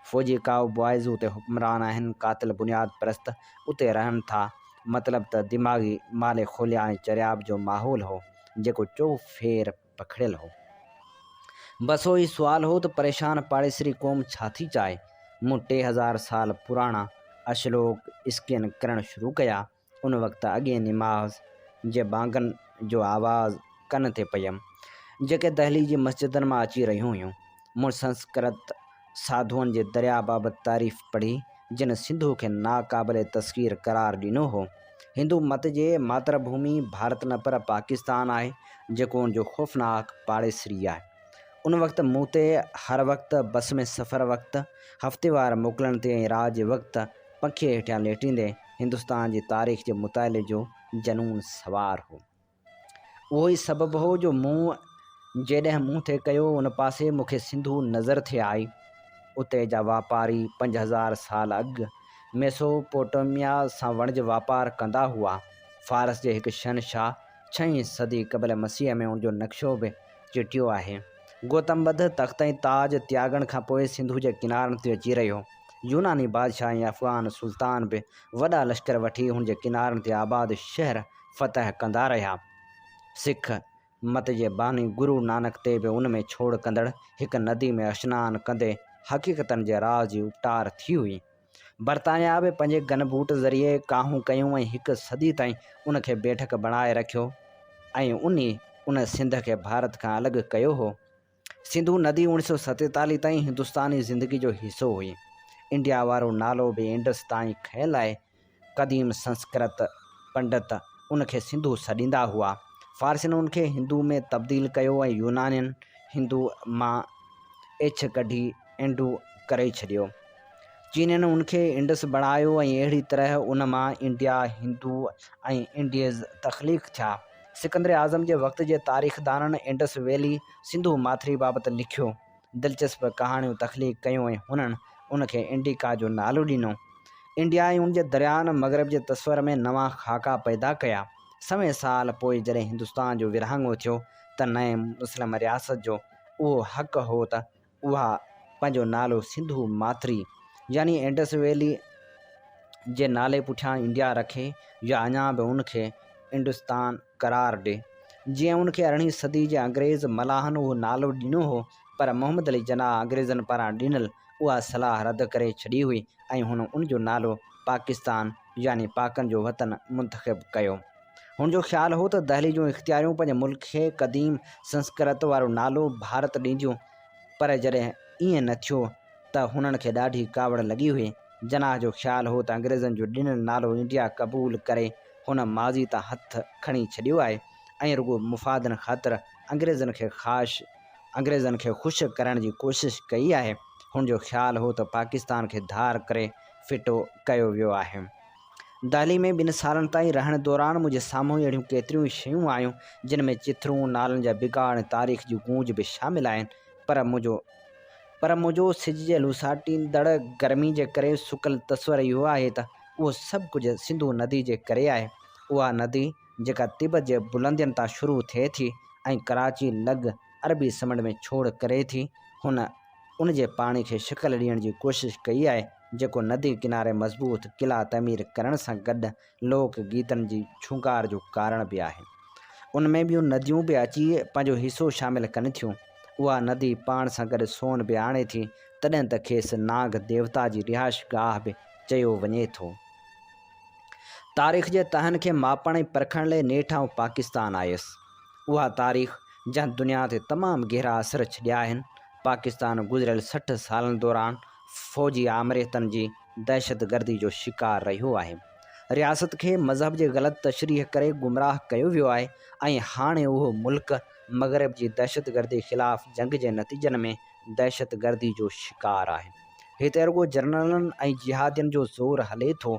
फ़ौजी काउ बॉइज़ उते हुक्मरान आहिनि, कातिल बुनियाद परस्त उते रहनि था। मतिलबु त दिमाग़ी माले खोलिया ऐं चरियाब जो माहौल हो जेको चौफेर पखिड़ियल हो। बसि उहो ई सुवालु हो त परेशान पाड़ेसरी क़ौम छा थी चाहे। मूं 3000 साल पुराणा अशलोक स्कैन करणु शुरू कया। उन वक़्तु अॻे निमाज़ जे बांगनि जो आवाज़ कन ते पयमि जेके दहली जी मस्जिदनि मां अची रहियूं हुयूं। मूं संस्कृत साधुअनि जे दरिया बाबति तारीफ़ पढ़ी जिन सिंधु खे नाक़ाबिले तस्ख़ीर करार ॾिनो हो। हिंदू मत जे मातृभूमि भारत न पर पाकिस्तान आहे जेको उनजो ख़ौफ़नाक पाड़ेसरी आहे। उन वक़्तु मूं ते हर वक़्तु बस में सफ़र वक़्तु, हफ़्तेवार मोकलनि ते ऐं रात जे वक़्तु पंखे हेठियां लेटींदे हिंदुस्तान जी तारीख़ जे मुताले जो जनून सवार हो। उहो ई सबबु हो जो मूं जेॾहिं मुंहुं ते कयो उन पासे मूंखे सिंधु नज़र थे आई। उते जा वापारी 5000 साल अॻु मेसोपोटामिया सां वणिज वापारु कंदा हुआ। फ़ारस जे हिकु शहनशाह 6वीं सदी क़बल मसीह में उनजो नक्शो बि चिटियो आहे। गौतम बुद्ध तख़्त ऐं ताज त्यागण खां पोइ सिंधु जे किनारनि ते अची रहियो। यूनानी बादशाह ऐं अफ़गान सुल्तान बि वॾा लश्कर वठी हुन जे किनारनि ते आबाद शहर फ़तह कंदा रहिया। सिख मत जे बानी गुरु नानक ते बि उन में छोड़ कंदड़ हिकु नदी में सनानु कंदे हक़ीक़तनि जे राज़ जी उपटार थी हुई। बरतानिया बि पंहिंजे गनबूट ज़रिए काहूं कयूं ऐं 1 सदी ताईं उन खे बेठक बणाए रखियो ऐं उन सिंध खे भारत खां अलॻि कयो हो। सिंधु नदी 1947 ताईं हिंदुस्तानी ज़िंदगी जो हिसो हुई। इंडिया वारो नालो बि इंडस ताईं खयल आहे। क़दीम संस्कृत पंडित उन खे सिंधु सॾींदा हुआ। फ़ारसियुनि उन खे हिंदू में तब्दील कयो ऐं यूनानियुनि हिंदू मां एछ कढी इंडू करे छॾियो। चीनियुनि उन खे इंडस बणायो ऐं अहिड़ी तरह उन मां इंडिया, हिंदू ऐं इंडीज़ तख़लीक़ थिया। सिकंदर आज़म जे वक़्त जे तारीख़दाननि इंडस वैली सिंधु माथिरी बाबति लिखियो, दिलचस्प कहाणियूं तख़लीक़ कयूं ऐं हुननि उन खे इंडिका जो नालो ॾिनो। इंडिया ऐं उन जे दरियाहनि मग़रब जे तस्वर में नवां ख़ाका पैदा कया। सवें साल पोइ जॾहिं हिंदुस्तान जो विरहाङो थियो त नएं मुस्लिम रियासत जो उहो हक़ हो त उहा पंहिंजो नालो सिंधु माथिरी यानी इंडस वैली जे नाले पुठियां इंडिया रखे या अञा बि उन खे हिंदुस्तान करार ॾिए। जीअं उन खे 18वीं सदी जे अंग्रेज़ मलाहनि उहो नालो ॾिनो हो, पर मोहम्मद अली जनाह अंग्रेज़नि पारां ॾिनल उहा सलाह रद्द करे छॾी हुई ऐं हुन उनजो नालो पाकिस्तान यानी पाकनि जो वतन मुंतख़िब कयो। हुनजो ख़्यालु हो त दहली जूं इख़्तियारियूं पंहिंजे मुल्क खे क़दीम संस्कृत वारो नालो भारत ॾींदियूं, पर जॾहिं ईअं न थियो त हुननि खे ॾाढी कावड़ लॻी हुई। जनाह जो ख़्यालु हो त अंग्रेज़नि जो ॾिनल नालो इंडिया क़बूल करे हुन माज़ी तां हथ खणी छॾियो आहे ऐं रुॻो मुफ़ादनि ख़ातिर अंग्रेज़नि खे ख़ुशि करण जी कोशिशि कई आहे। हुनजो ख़्यालु हो त पाकिस्तान खे धार करे फिटो कयो वियो आहे। दहली में 2 सालनि ताईं रहण दौरान मुंहिंजे साम्हूं अहिड़ियूं केतिरियूं शयूं आयूं जिन में चिथरूं, नालनि जा बिगाड़ ऐं तारीख़ जी गूंज बि शामिल आहिनि। पर मुंहिंजो सिज जे लुसाटींदड़ गर्मी जे करे सुकल तस्वर इहो आहे त उहो सभु कुझु सिंधु नदी जे करे आहे। उहा नदी जेका तिब्बत जे बुलंदियुनि तां शुरू थिए थी ऐं कराची लॻ अरबी समुंड में छोड़ करे थी, हुन उन जे पाणी खे शिकल ॾियण जी कोशिशि कई आहे जेको नदी किनारे मज़बूत क़िला तमीर करण सां गॾु लोक गीतनि जी छूंकार जो कारण बि आहे। उन में ॿियूं नदियूं बि अची पंहिंजो हिसो शामिलु कनि थियूं। उहा नदी पाण सां गॾु सोन बि आणे थी, तॾहिं त खेसि नाग देवता जी रिहाइश गाह बि चयो वञे थो। तारीख़ जे तहनि खे मापण ऐं परखण लाइ नेठि आउं पाकिस्तान आयुसि। उहा तारीख़ जंहिं दुनिया ते तमामु गहरा असर छॾिया आहिनि। पाकिस्तान गुज़िरियल 60 सालनि दौरान फ़ौजी आमरियतनि जी दहशतगर्दी जो शिकार रहियो आहे। रियासत खे मज़हब जे ग़लति तशरीह करे गुमराह कयो वियो आहे ऐं हाणे उहो मुल्क मग़रिब जी दहशतगर्दी ख़िलाफ़ जंग जे नतीजनि में दहशतगर्दी जो शिकार आहे। हिते रुॻो जनरलनि ऐं जिहादियुनि जो ज़ोर हले थो।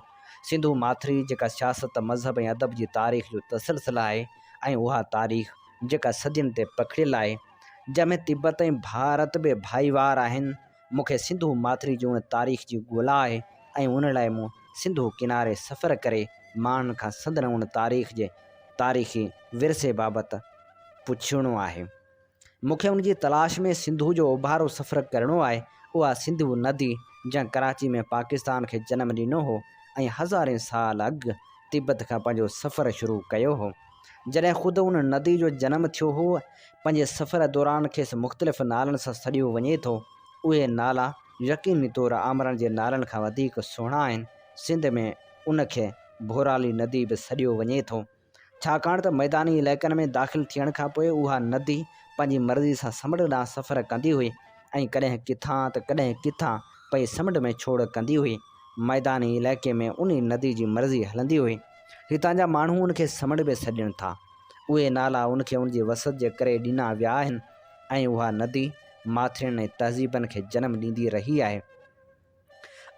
सिंधु माथिरी जेका सियासत मज़हब ऐं अदब जी तारीख़ जो तसलसल आहे ऐं उहा तारीख़ जेका सदियुनि ते पखिड़ियल आहे, जंहिंमें तिब्बत ऐं भारत बि भाईवार आहिनि। मूंखे सिंधु माथिरी जी उन तारीख़ जी ॻोल्हा आहे ऐं उन लाइ मूं सिंधु किनारे सफ़र करे माण्हुनि खां संदन उन तारीख़ जे तारीख़ी विरसे बाबति पुछिणो आहे। मूंखे उन जी तलाश में सिंधु जो उभारो सफ़र करणो आहे। उहा सिंधु नदी जंहिं कराची में पाकिस्तान खे जनमु ॾिनो हो ऐं हज़ारे साल अॻु तिब्बत खां पंहिंजो सफ़र शुरू कयो हो। जॾहिं ख़ुदि उन नदी जो जनमु थियो हो, पंहिंजे सफ़र दौरान खेसि मुख़्तलिफ़ नालनि सां सॾियो वञे थो। उहे नाला यकीनी तौरु आमरनि जे नालनि खां वधीक सुहिणा आहिनि। सिंध में उनखे भोराली नदी बि सॾियो वञे थो, छाकाणि त मैदानी इलाइक़नि में दाख़िल थियण खां पोइ उहा नदी पंहिंजी मर्ज़ी सां समुंड ॾांहुं सफ़र कंदी हुई ऐं कॾहिं किथां त कॾहिं किथां पई समुंड में छोड़ कंदी हुई। मैदानी इलाइक़े में उन नदी जी मर्ज़ी हलंदी हुई। हितां जा माण्हू उनखे समुंड बि सॾनि था। उहे नाला उनखे उनजी वसत जे करे ॾिना विया आहिनि ऐं उहा नदी माथिरियुनि ऐं तहज़ीबनि खे जनमु ॾींदी रही आहे।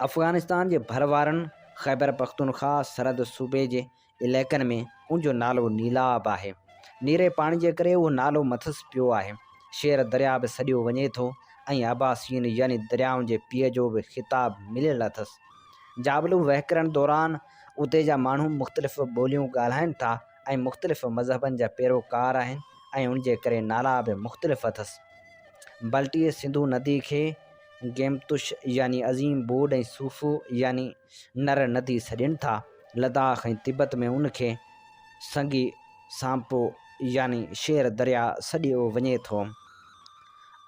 अफ़गानिस्तान जे भर वारनि ख़ैबर पख्तूनख्वा सरहद सूबे जे इलाइक़नि में उनजो नालो नीलाब आहे। नीरे पाणी जे करे उहो नालो मथसि पियो आहे। शेर दरिया बि सॾियो वञे थो ऐं अबासीन यानी दरियाउनि जे पीउ जो बि ख़िताब मिलियल अथसि। जाबलू वहिकरण दौरान उते जा माण्हू मुख़्तलिफ़ ॿोलियूं ॻाल्हाइनि था ऐं मुख़्तलिफ़ मज़हबनि जा पैरोकार आहिनि ऐं उनजे करे नाला बि मुख़्तलिफ़ अथसि। बल्टीअ सिंधु नदी खे गेमतुश यानी अज़ीम बोड ऐं सूफ़ो यानी नर नदी सॾनि था। लद्दाख ऐं तिब्बत में उनखे संगी सांपो यानी शेर दरिया सॾियो वञे थो।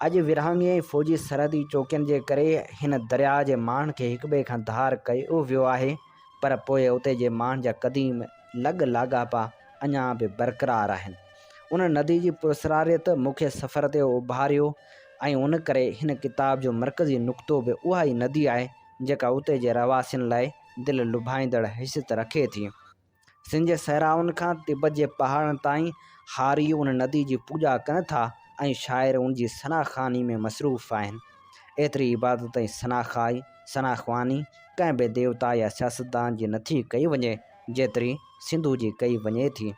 अॼु विरहाङे ऐं फ़ौजी सरहदी चौकियुनि जे करे हिन दरिया जे माण्हुनि खे हिक ॿिए खां धार कयो वियो आहे, पर पोइ उते जे माण्हुनि जा क़दीम लॻ लाॻापा अञा बि बरक़रार आहिनि। उन नदी जी पुरसरारियत मूंखे सफ़र ते उभारियो ऐं उन करे हिन किताब जो मरकज़ी नुक़्तो बि उहा ई नदी आहे जेका उते जे रहवासियुनि लाइ दिलि लुभाईंदड़ हैसियत रखे थी। सिंध जे सहराउनि खां तिब्बत जे पहाड़नि ताईं हारी उन नदी जी पूॼा कनि था ऐं शाइर उन जी सनाख़ानी में मसरूफ़ आहिनि। एतिरी इबादत ऐं सनाख़वानी कंहिं बि देवता या सियासतदान जी नथी कई वञे जेतिरी सिंधु जी कई वञे थी।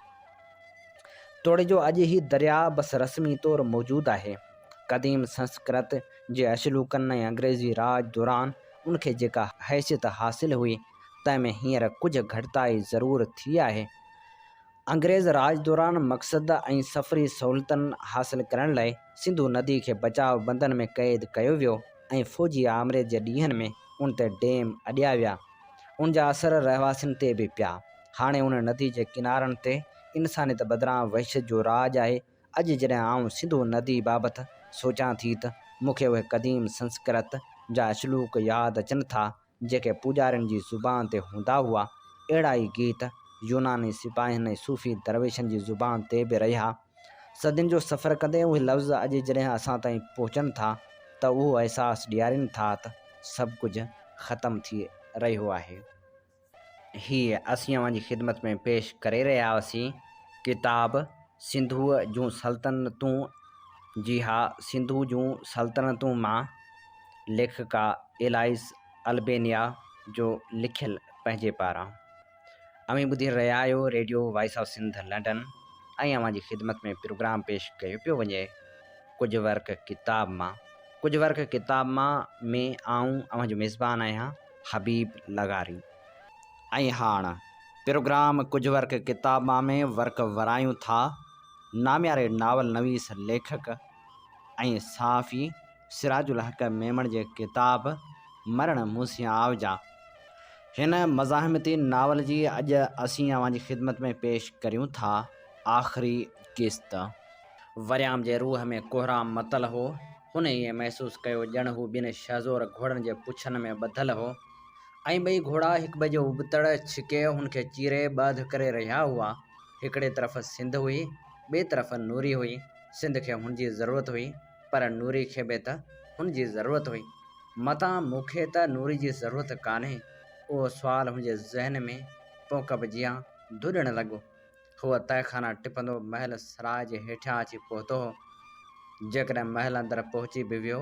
तोड़े जो अॼु ही दरिया बसि रस्मी तौरु मौजूदु आहे। क़दीम संस्कृत जे अशलूकनि ऐं अंग्रेज़ी राज दौरान उनखे जेका हैसियत हासिलु हुई, तंहिंमें हींअर कुझु घटिताई ज़रूरु थी आहे। अंग्रेज़ राज दौरान मक़सद ऐं सफ़री सहूलियतनि हासिलु करण लाइ सिंधु नदी खे बचाव बंदनि में क़ैद कयो वियो ऐं फ़ौजी आमरे जे ॾींहंनि में उन ते डैम अॾिया विया। उन जा असर रहवासियुनि ते बि पिया। हाणे उन नदी जे किनारनि ते इंसानियत बदिरां वहशत जो राज आहे। अॼु जॾहिं आउं सिंधु नदी बाबति सोचां थी त मूंखे उहे क़दीम संस्कृत जा अशलूक यादि अचनि था जेके पूॼारियुनि जी ज़ुबान ते हूंदा हुआ। अहिड़ा ई गीत यूनानी सिपाहियुनि ऐं सूफ़ी दरवेशनि जी ज़ुबान ते बि रहिया। सदियुनि जो सफ़र कंदे उहे लफ़्ज़ अॼु जॾहिं असां ताईं पहुचनि था त उहो अहसासु ॾियारीनि था त सभु कुझु ख़तमु थी रहियो आहे। हीअ असीं अव्हांजी ख़िदमत में पेश करे रहिया हुआसीं किताब सिंधुअ जूं सल्तनतूं। जी हा, सिंधु जूं सल्तनतूं मां लेखका एलाइस अल्बेनिया जो लिखियलु पंहिंजे पारां। अमी ॿुधी रहिया आहियो radio voice of Sindh London ऐं अव्हांजी ख़िदमत में प्रोग्राम पेश कयो पियो वञे कुझु वर्क किताब मां। कुझु वर्क किताब मां में आऊं अव्हांजो मेज़बान आहियां हबीब लगारी। ऐं हाणे प्रोग्राम कुझु वर्क किताब मां में वर्क वरायूं था नामियारे नावल नवीस लेखक ऐं सहाफ़ी सिराजुल हक़ मेमण जे किताब मरण मूसिया आवजा। हिन मज़ाहिमती नावल जी अॼु असीं अव्हांजी ख़िदमत में पेश करियूं था आख़िरी क़िस्त। वरियाम जे रूह में कोहराम मतल हो। हुन ईअं महसूसु कयो ॼण हू ॿिनि शहज़ोर घोड़नि जे पुछनि में ॿधल हो ऐं ॿई घोड़ा हिक ॿिए जो उबतड़ छिके हुनखे चीरे ॿध करे रहिया हुआ। हिकिड़े तरफ़ सिंध हुई, ॿिए तरफ़ नूरी हुई। सिंध खे हुनजी ज़रूरत हुई पर नूरी खे बि त हुनजी ज़रूरत हुई। मतां मूंखे त नूरी जी ज़रूरत कान्हे। उहो सुवालु मुंहिंजे ज़हन में पोक जियां धुॾणु लॻो। हूअ तहखाना टिपंदो महल सराय जे हेठियां अची पहुतो हो। जेकॾहिं महल अंदरि पहुची बि वियो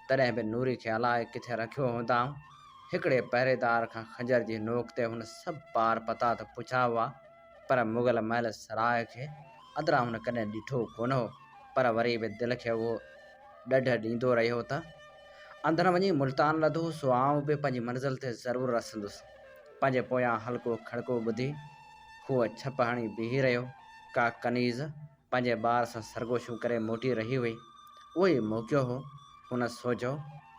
तॾहिं बि नूरी खे अलाए किथे रखियो हूंदाऊं। हिकिड़े पहरेदार खां खंजर जी नोक ते हुन सभु पार पता त पुछा हुआ, पर मुग़ल महल सराय खे अंदरां हुन कॾहिं ॾिठो कोन हो। पर वरी बि दिलि खे उहो ॾढ ॾींदो रहियो त अंदरि वञी मुल्तान लधो सो आउं बि पंहिंजी मंज़िल ते ज़रूरु रसंदुसि। पंहिंजे पोयां हल्को खड़को ॿुधी हूअ छप हणी बीही रहियो। का कनीज़ पंहिंजे ॿार सां सरगोशियूं करे मोटी रही हुई। उहो ई मौक़ियो हो। हुन सोचियो।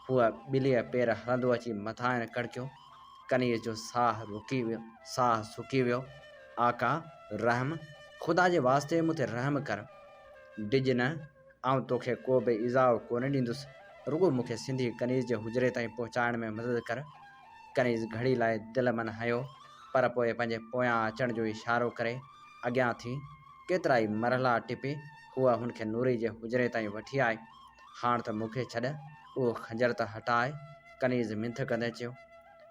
हूअ ॿिलीअ पेर हलंदो अची मथां कड़कियो। कनीज़ जो साह सुकी वियो। आका रहम, ख़ुदा जे वास्ते मूं ते रहम कर। डिॼ न, आउं तोखे को बि इज़ाउ कोन ॾींदुसि। रुॻो मूंखे सिंधी कनीज़ जे हुजरे ताईं पहुचाइण में मदद कर। कनीज़ घड़ी लाइ दिलि मन हयो, पर पोइ पंहिंजे पोयां अचण जो इशारो करे अॻियां थी केतिरा ई मरहला टिपी हूअ हुनखे नूरी जे हुजरे ताईं वठी आई। हाणे त मूंखे छॾ, उहो खंजर त हटाए, कनीज़ मिंथ कंदे चयो।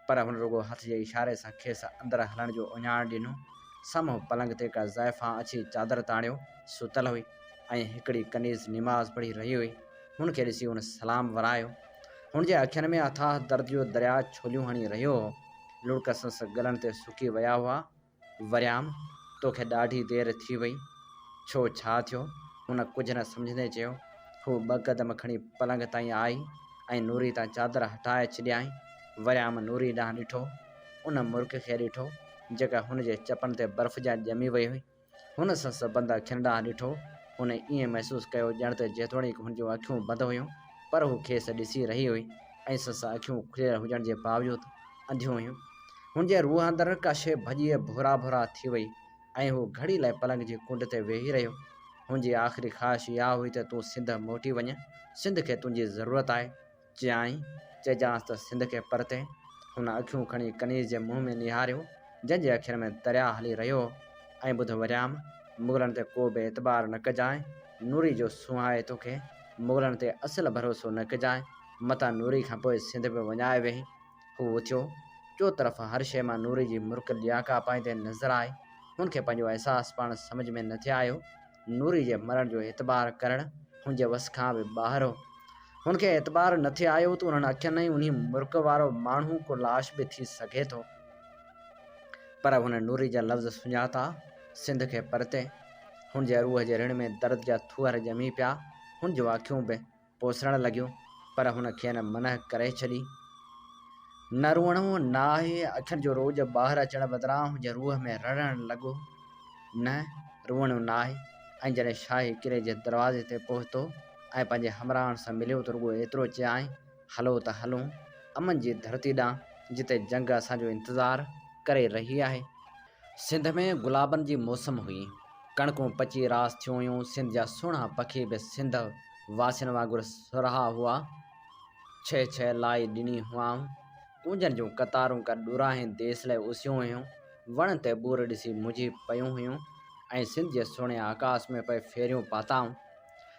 पर हुन रुॻो हथ जे इशारे सां खेसि अंदरि हलण जो उञाण ॾिनो। साम्हूं पलंग ते का ज़ाइफ़ा अची चादर ताणियो सुतल हुई ऐं हिकिड़ी कनीज़ निमाज़ पढ़ी रही हुई। हुनखे ॾिसी हुन सलाम वरायो। हुनजे अखियुनि में अथाह दर्द जो दरिया छोलियूं हणी रहियो हो। लुड़क संस गलनि ते सुकी विया हुआ। वरियाम, तोखे ॾाढी देरि थी वई। छो, छा थियो? हुन कुझु न सम्झंदे चयो। हू ॿ क़दम खणी पलंग ताईं आई ऐं नूरी तां चादर हटाए छॾियाईं। वरियाम नूरी ॾांहुं ॾिठो। उन मुर्ख खे ॾिठो जेका हुनजे चपनि ते बर्फ़ जा ॼमी वई हुई। हुन संस बंदि अखियुनि ॾांहुं ॾिठो। हुन ईअं महसूसु कयो ॼण त जेतोणीकि हुन जूं अखियूं बंदि हुयूं, पर हू खेसि ॾिसी रही हुई ऐं संस अखियूं खुलियल हुजण जे बावजूदि अंधियूं हुयूं। हुनजे रूह अंदरि का शइ भॼी भोरा भोरा थी वई ऐं हू घड़ी लाइ पलंग जी कुंड ते वेही रहियो। हुनजी आख़िरी ख़्वाहिश इहा हुई त तूं सिंध मोटी वञ। सिंध खे तुंहिंजी ज़रूरत आहे। चइजांसि त सिंध खे परते। हुन अखियूं खणी कनीज़ जे मुंहं में निहारियो, जंहिंजे अखियुनि में दरिया हली रहियो हो। ऐं ॿुध वरियाम, मुग़लनि ते को बि एतबार न कजांइ। नूरी जो सुहाए तोखे। मुग़लनि ते असुलु भरोसो न कजांइ। मतां नूरी खां पोइ सिंध में वञाए वेही। हू उथियो। चोतरफ़ हर शइ मां नूरी जी मुर्क लियाका पाईंदे नज़र आई। हुनखे पंहिंजो अहसासु पाण सम्झ में न थे आयो। नूरी जे मरण जो एतबार करणु हुनजे वस खां बि ॿाहिरि हो। हुनखे एतबार न थे आयो त उन्हनि अखियुनि ई उन्ही मुर्क वारो माण्हू को लाश बि थी सघे थो। पर हुन नूरी जा लफ़्ज़ सुञाता, सिंध खे परते। हुनजे रूह जे रिण में दर्द जा थूहर ॼमी पिया। हुन जूं अखियूं बि पोसण लॻियूं, पर हुन खेनि मनह करे छॾी। न रुअणो न आहे। अखियुनि जो रोज़ ॿाहिरि अचण बदिरां हुनजे रूह में रड़णु लॻो। न रुअणो न आहे। ऐं जॾहिं शाही किले जे दरवाज़े ते पहुतो ऐं पंहिंजे हमराहनि सां मिलियो त रुॻो एतिरो चयाईं, हलो त हलूं अमन जी धरती ॾांहुं, जिते जंग असांजो इंतज़ारु करे रही आहे। सिंध में गुलाबनि जी मौसम हुई। कणकूं पची रास थियूं हुयूं। सिंध जा सुहिणा पखी बि सिंध वासियुनि वांगुरु सुरहा हुआ। छह छह लाई ॾिनी हुआऊं। कूंजनि जूं कतारूं का ॾुरांहें देस लाइ उसियूं हुयूं। वण ते ॿूर ॾिसी मुझी पयूं हुयूं ऐं सिंध जे सुहिणे आकाश में पए फेरियूं पाताऊं।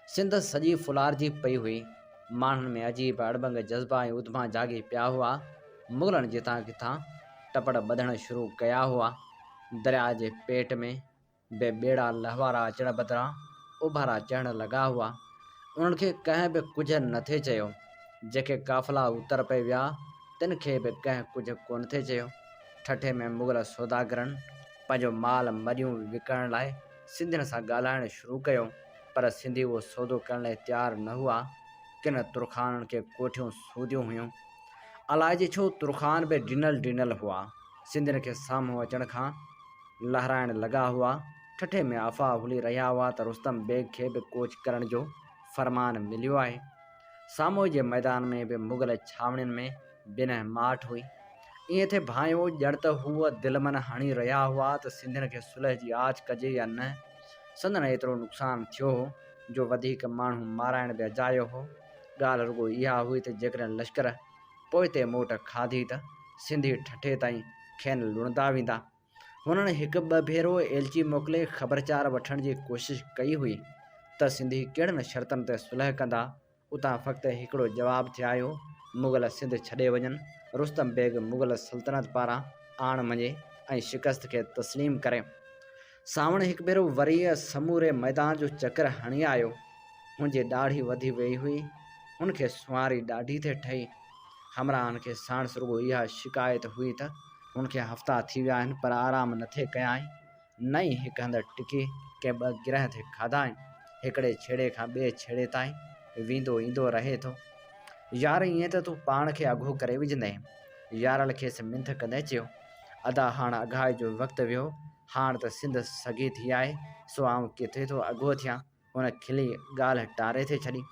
सिंध सॼी फुलारजी पई हुई। माण्हुनि में अजीब अड़बंग जज़्बा ऐं उद्मा जागी पिया हुआ। मुग़लनि जितां किथां टपड़ ॿधणु शुरू कया हुआ। दरिया जे पेट में बि ॿेड़ा लहवारा अचण बदिरां उभारा चढ़ण लॻा हुआ। उन्हनि खे कंहिं बि कुझु न थे चयो। जेके काफ़िला उतर पे विया तिन खे बि कंहिं कुझु कोन थे चयो। ठठे में मुग़ल सौदागरनि पंहिंजो माल मरियूं विकिणण लाइ सिंधियुनि सां ॻाल्हाइणु शुरू कयो, पर सिंधी उहो सौदो करण लाइ तयारु न हुआ। किन तुरखाननि खे कोठियूं सूदियूं हुयूं। अलाए छो तुरखान बि ॾिनल हुआ। सिंधियुनि खे साम्हूं अचण खां लहराइण लॻा हुआ। ठठे में अफ़वाह हुली रहिया हुआ त रुस्तम बेग खे बि कोच करण जो फरमान मिलियो आहे। साम्हूं जे मैदान में बि मुग़ल छावणियुनि में बिनह माठ हुई। ईअं थे भाइयो ॼण त हूअ दिलमन हणी रहिया हुआ त सिंधियुनि खे सुलह जी आछ कजे या न। संदन एतिरो नुक़सानु थियो हो जो वधीक माण्हू माराइण बि अजायो हो। ॻाल्हि रुॻो इहा हुई त जेकॾहिं लश्कर पोइते मोट खाधी त सिंधी ठठे ताईं खेनि लुणंदा वेंदा। हुननि हिकु ॿ भेरो एलची मोकिले ख़बरचार वठण जी कोशिशि कई हुई त सिंधी कहिड़नि शर्तनि ते सुलह कंदा। उतां फ़क़्ति हिकिड़ो जवाबु थे आयो, मुग़ल सिंध छॾे वञनि। रुस्तम बेग मुग़ल सल्तनत पारां आण मञे ऐं शिकस्त खे तस्लीम करे। सावण हिकु भेरो वरी समूरे मैदान जो चकर हणी आयो। हुनजी ॾाढ़ी वधी वई हुई, हुनखे सुवारी ॾाढी थे ठही। हमराहनि खे साणुसि रुॻो इहा शिकायत हुई त हुनखे हफ़्ता थी विया आहिनि पर आराम नथे कया आहिनि। न ई हिकु हंधि टिकी के ॿ गिरह ते खाधा आहिनि। हिकिड़े छेड़े खां ॿिए छेड़े ताईं वेंदो ईंदो रहे थो। यार ईअं त तूं पाण खे अघो करे विझंदे। यारल खेसि मिंथ कंदे चयो, अदा हाणे अघाए जो वक़्तु वियो। हाणे त सिंध सॻी थी आहे, सो आउं किथे थो अघो थियां। हुन खिली ॻाल्हि टारे थे छॾी।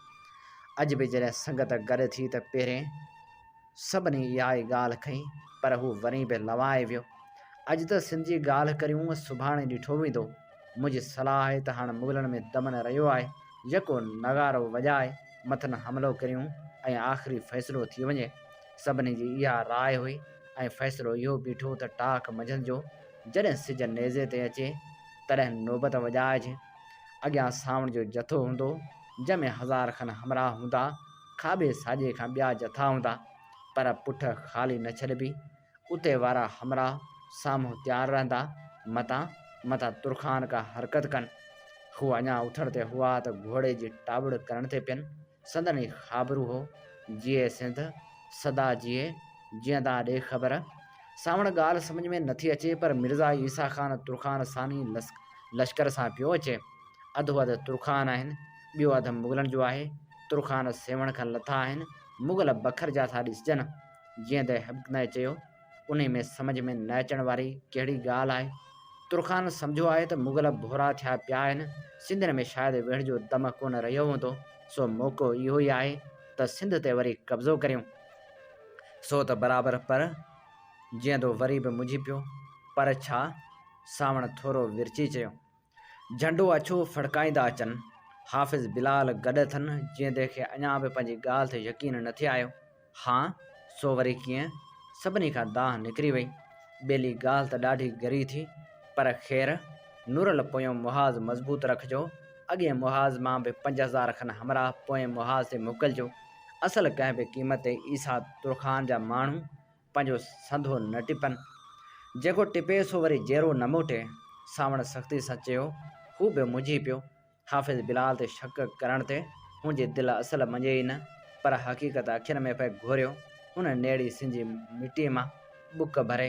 अॼु बि जॾहिं संगत गॾु थी त पहिरें सभिनी इहा ई ॻाल्हि खईं, पर हू वरी बि लवाए वियो। अॼु त सिंध जी ॻाल्हि करियूं, सुभाणे ॾिठो वेंदो। मुंहिंजी सलाह आहे त हाणे मुग़लनि में दम न रहियो आहे, यको नगारो वॼाए मथनि हमिलो करियूं ऐं आख़िरी फ़ैसिलो थी वञे। सभिनी जी इहा राय हुई ऐं फ़ैसिलो इहो बीठो त टाक मंझंदि जो जॾहिं सिज नेज़े ते अचे तॾहिं नौबत वॼाइजे। अॻियां सावण जो जथो हूंदो, जंहिंमें 1000 खनि हमराह हूंदा। खाॿे साॼे खां ॿिया जथा हूंदा, पर पुठ ख़ाली न छॾिबी। उते वारा हमराह साम्हूं तयारु रहंदा, मतां तुरखान का हरकत कनि। हू अञा उथण ते हुआ त घोड़े जी टाबड़ करण ते पियनि। संदनि ख़ाबरू हो, जिए सिंध सदा जिए, जीअंदा ॾे ख़बर। सावण ॻाल्हि सम्झ में नथी अचे, पर मिर्ज़ा ईसा ख़ान तुरखान सानी लश्कर सां पियो अचे। अधो अधु तुरखान आहिनि, ॿियो अधु मुग़लनि जो आहे। तुरखान सेवण खां लथा आहिनि, मुग़ल बखर जा था ॾिसजनि। जीअं त हिबकने चयो, उन में सम्झ में न अचण वारी कहिड़ी ॻाल्हि आहे। तुरखान सम्झो आहे त मुग़ल भोरा थिया पिया आहिनि। सिंधनि में शायदि वेहण जो दम कोन रहियो हूंदो, सो मौक़ो इहो ई आहे त सिंध ते वरी कब्ज़ो करियूं। सो त बराबरि, पर जीअं तो वरी बि मुंझी पियो। पर छा? सावण थोरो विरची चयो। झंडो अछो फड़काईंदा अचनि। हाफ़िज़ बिलाल गॾु अथनि, जीअं तंहिंखे अञा बि पंहिंजी ॻाल्हि ते यकीन न थे आयो। हां, सो वरी कीअं? सभिनी खां दाह निकिरी वई। ॿेली ॻाल्हि त ॾाढी गरी थी, पर ख़ैर नुरल पोयों मुहाज़ मज़बूत रखिजो। अॻे मुहाज़ मां बि 5000 खनि हमराह पोएं मुहाज़ ते मोकिलिजो। असल कंहिं बि क़ीमत ते ईसा तुरखान जा माण्हू पंहिंजो संधो न टिपनि। जेको टिपे सो वरी जेरो न मोटे। सावण सख़्ती सां चयो। हू बि मुंझी पियो। हाफ़िज़ बिलाल ते शक करण ते हुनजी दिलि असल मञे ई न, पर हक़ीक़त अखियुनि में पिए घोरियो। हुन नेड़ी सिंधी मिटीअ मां बुक भरे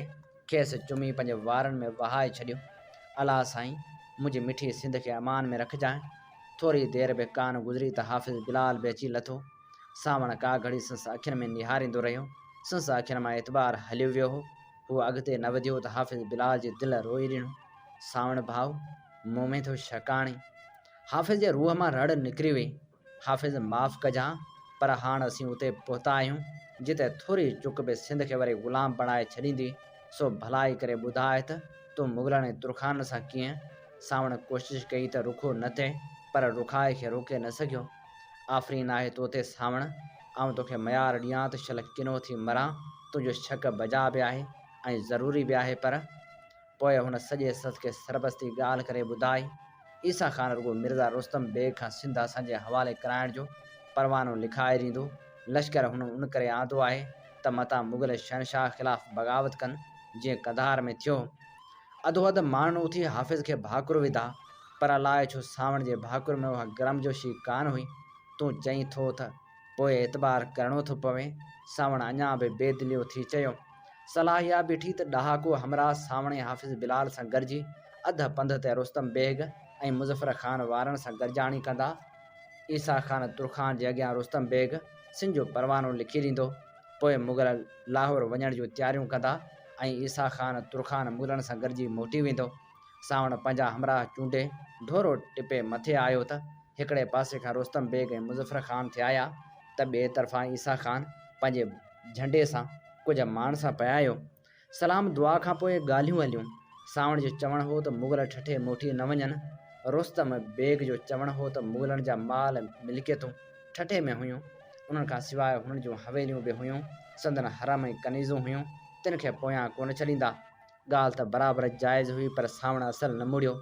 खेसि चुमी पंहिंजे वारनि में वहाए छॾियो। अला साईं, मुंहिंजी मिठी सिंध खे अमान में रखजांइ। थोरी देरि बि कान गुज़री त हाफ़िज़ बिलाल बि अची लथो। सावण का घड़ी संस अखियुनि में निहारींदो रहियो। संस अखियुनि मां एतबार हलियो वियो हो। हू अॻिते न वधियो त हाफ़िज़ बिलाल जी दिलि रोई ॾिनो। सावण भाउ, मूं में तो शक आणी। हाफ़िज़ जे रूह मां रड़ निकिरी वई। हाफ़िज़, माफ़ कजां, पर हाणे असीं उते पहुता आहियूं जिते थोरी चुक बि सिंध खे वरी ग़ुलाम बणाए छॾींदी। सो भलाई करे ॿुधाए त तूं मुग़लनि ऐं तुरखान सां कीअं? सावण कोशिशि कई त रुखो न थिए, पर रुखाए खे रोके न सघियो। आफ़रीन आहे तो ते सावण। आउं तोखे मयार ॾियां त शल किनो थी मरां। तुंहिंजो शक बजा बि आहे ऐं ज़रूरी बि आहे, पर पोइ हुन सॼे सस खे सरबस्ती ॻाल्हि करे ॿुधाई। ईसा ख़ान रुॻो मिर्ज़ा रुस्तम बेग खां सिंध असांजे हवाले कराइण जो परवानो लिखाए ॾींदो। लश्कर हुन उन करे आंदो आहे त मतां मुग़ल शहनशाह ख़िलाफ़ु बग़ावत कनि, जीअं कंधार में थियो। अधो अधु माण्हू उथी हाफ़िज़ खे भाकुर विधा, पर अलाए छो सावण जे भाकुर में उहा गरमजोशी कान हुई। तूं चईं थो त पोइ एतबार करिणो थो पवे। सावण अञा बि बेदिलियो थी चयो। सलाह इहा बीठी त ॾहाको हमराह सावण ऐं हाफ़िज़ बिलाल सां गॾिजी अध पंध ते रुस्तम बेग ऐं मुज़फ़र ख़ान वारनि सां गॾिजाणी कंदा। ईसा ख़ान तुरखान जे अॻियां रुस्तम बेग सिंध जो परवानो लिखी ॾींदो। पोइ मुग़ल लाहौर वञण जूं तयारियूं कंदा ऐं ईसा ख़ान तुरखान मुग़लनि सां गॾिजी मोटी वेंदो। सावण पंहिंजा हमराह चूंडे ढोरो टिपे मथे आयो त हिकिड़े पासे खां रुस्तम बेग ऐं मुज़फ़र ख़ान थे आया त ॿिए तरफ़ां ईसा ख़ान पंहिंजे झंडे सां कुझु माण्हुनि सां पयायो। सलाम दुआ खां पोइ ॻाल्हियूं हलियूं। सावण जो चवणु हो त मुग़ल ठठे मोटी न वञनि। रुस्तम बेग जो चवणु हो त मुग़लनि जा माल मिल्कियतूं ठठे में हुयूं। उन्हनि खां सवाइ हुननि जूं हवेलियूं बि हुयूं। संदन हरम ऐं कनीज़ूं हुयूं, तिन खे पोयां कोन छॾींदा। ॻाल्हि त बराबरि जाइज़ हुई, पर सावण असल न मुड़ियो।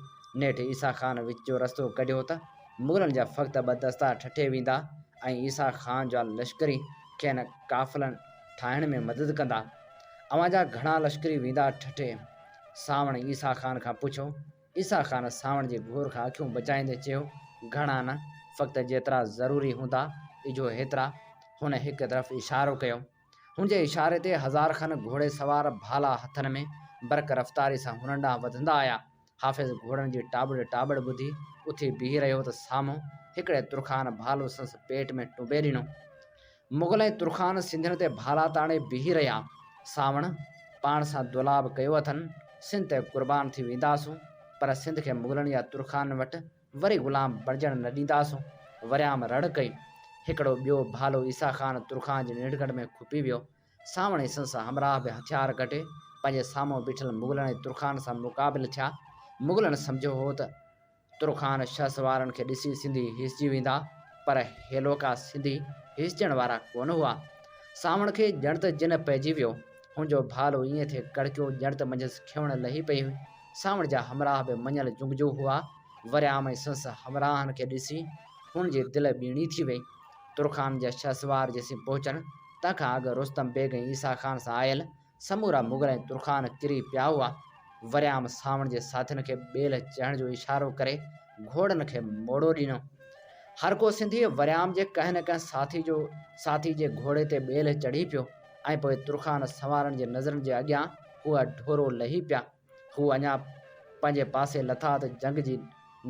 नेठि ईसा ख़ान विच जो रस्तो कढियो त मुग़लनि जा फ़क़्ति 2 दस्ता ठठे वेंदा ऐं ईसा ख़ान जा लश्करी खेनि काफ़िलनि ठाहिण में मदद कंदा। अवां जा घणा लश्करी वेंदा ठठे। सावण ईसा ख़ान खां पुछो। ईसा ख़ान सावण जे घोर खां अखियूं बचाईंदे चयो, घणा न, फ़क़्ति जेतिरा ज़रूरी हूंदा इजो हेतिरा। हुन हिक तरफ़ इशारो कयो। हुन जे इशारे ते हज़ार खन घोड़े सवार भाला हथनि में बरक़ रफ़्तारी सां हुननि ॾांहुं वधंदा आया। हाफ़िज़ घोड़नि जी टाबड़ टाबड़ ॿुधी उथी बीही रहियो त साम्हूं हिकिड़े तुरखान भालो संस पेट में टुॿे ॾिनो। मुग़ल ऐं तुरखान सिंधियुनि ते भाला ताणे बीही रहिया। सावण पाण सां दुलाब कयो अथनि, सिंध ते क़ुर्बान थी वेंदासूं, पर सिंध खे मुग़लनि या तुरखान वटि वरी ग़ुलाम बणिजण न ॾींदासूं। वरियाम रड़ कई। हिकिड़ो ॿियो भालो ईसा ख़ान तुरखान जे नेड़गढ़ में खुपी वियो। सावण ऐं संस हमराह बि हथियार कटे पंहिंजे साम्हूं बीठल मुग़लनि ऐं तुरखान सां मुक़ाबिल थिया। मुग़लनि सम्झो हो त तुरखान छह सवारनि खे ॾिसी सिंधी हिसजी वेंदा, पर हेलोका सिंधी हिसजण वारा कोन हुआ। सावण खे ॼण त जिन पइजी वियो। हुनजो भालो ईअं थिए कड़कियो ॼण त मंझंदि खिवण लही पई हुई। सावण जा हमराह बि मञल जुंगजू हुआ। वरियाम ऐं संस हमराहनि खे ॾिसी हुन जी दिलि ॿीणी थी वई। तुरखान जा छह सवार जेसीं पहुचनि, तंहिंखां अॻु रुस्तम बेग ऐं ईसा ख़ान सां आयल समूरा मुग़ल ऐं तुरखान किरी पिया हुआ। वरियाम सावण जे साथियुनि खे ॿेल चढ़ण जो इशारो करे घोड़नि खे मोड़ो ॾिनो। हर को सिंधी वरियाम जे कंहिं न कंहिं साथी जे घोड़े ते ॿेल चढ़ी पियो ऐं पोइ तुरखान सवारनि जे नज़रनि जे अॻियां उहा ढोरो लही पिया। हू अञा पंहिंजे पासे लथा त जंग जी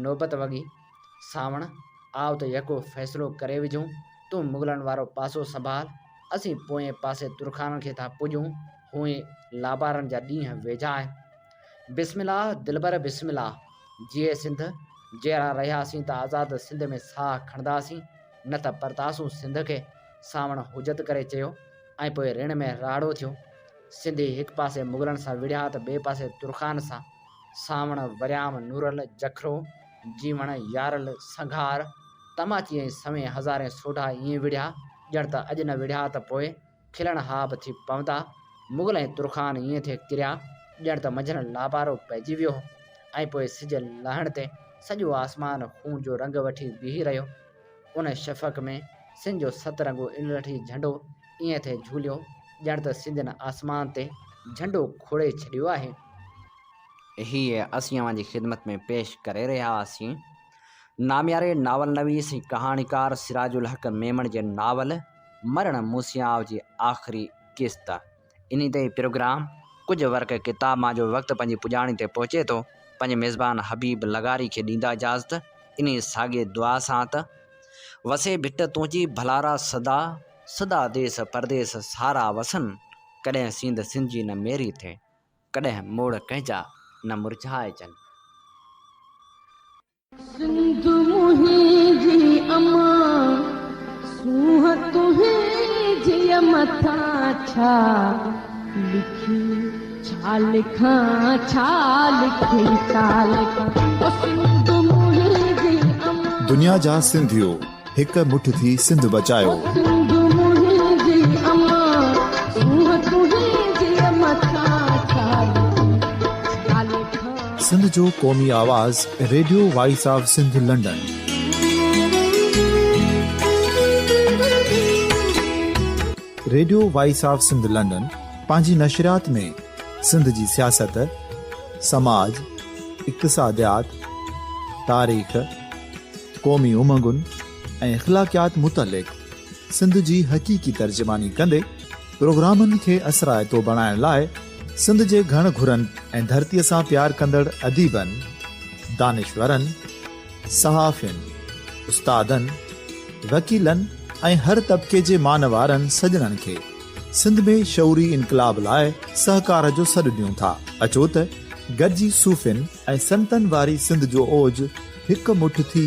नौबत वॻी। सावण आव त यको फ़ैसिलो करे विझूं, तूं मुग़लनि वारो पासो संभाल, असीं पोएं पासे तुरखाननि खे था पुॼूं। हूअं लाबारनि जा ॾींहं वेझा आहिनि। बिस्मिल्लाह दिलबर बिस्मिल्लाह। जीअं सिंध, जहिड़ा रहियासीं त आज़ाद सिंध में साह खणंदासीं, न त परतासूं सिंध खे। सावण हुजत करे चयो ऐं पोइ रिण में राड़ो थियो। सिंधी हिकु पासे मुग़लनि सां विढ़िया त ॿिए पासे तुरखान सां। सावण वरियाम नूरल जखरो जीवण यारल संघार तमाची ऐं सवें हज़ारे सोढा ईअं विढ़िया ॼण त अॼु न विढ़िया त पोइ खिलण हा बि थी पवंदा। मुग़ल ऐं तुरखान ईअं थिए किरिया ॼण त मंझंदि लाबारो पइजी वियो ऐं पोइ सिज लहण ते सॼो आसमान खून जो रंग वठी बीही रहियो। उन शफ़क़ में सिंध जो सतरंगो इनलठी झंडो ईअं थिए झूलियो ॼण त सिंधियुनि आसमान ते झंडो खोड़े छॾियो आहे। हीअ असीं अवां जी ख़िदमत में पेश करे रहिया हुआसीं नामियारे नावल नवीस कहाणीकार सिराजुल हक़ मेमण जे नावल मरण मूसियाव जी आख़िरी क़िस्त। इन ते प्रोग्राम कुझु वर्क किताब मां जो वक़्तु पंहिंजी पुॼाणी ते पहुचे थो। पंहिंजे मेज़बान हबीब लगारी खे ॾींदा इजाज़त इन साॻे दुआ सां त वसे भिट तुंहिंजी भलारा सदा सदा देस परदेस सारा वसन, कॾहिं सिंध सिंधी न मेरी थिए, कॾहिं मोड़ कंहिंजा न मुरझाइजनि। सिंध मुंहिंजी अमा सूंह तुंहिंजी मथां छा लिखी, छा लिखां छा लिखी छा लिखां। सिंध मुंहिंजी अमा दुनिया जा सिंधियो हिकु मुठ थी सिंध बचायो। सिंध मुंहिंजी अमा सूंह तुंहिंजी मथां छा लिखी छा लिखां। सिंध जो क़ौमी आवाज़ radio voice of Sindh London. Radio voice of Sindh London पंहिंजी नशरियात में सिंध जी सियासत, समाज, इक़्तिसादियात, तारीख़, क़ौमी उमंगुनि ऐं अख़लाक़ियात मुतलिक़ सिंध जी हक़ीक़ी तर्जुमानी कंदे प्रोग्रामनि खे असराइतो बणाइण लाइ सिंध जे घण घुरनि ऐं धरतीअ सां प्यार कंदड़ अदीबनि, दानिश्वरनि, सहाफ़ियुनि, उस्तादनि, वकीलनि ऐं हर तबिके जे मानवारनि सजणनि खे सिंध में शऊरी इनक़लाब लाइ सहकार जो सॾु ॾियूं था। अचो त गॾिजी सूफ़ियुनि ऐं संतनि वारी सिंध जो ओज हिकु मुठ थी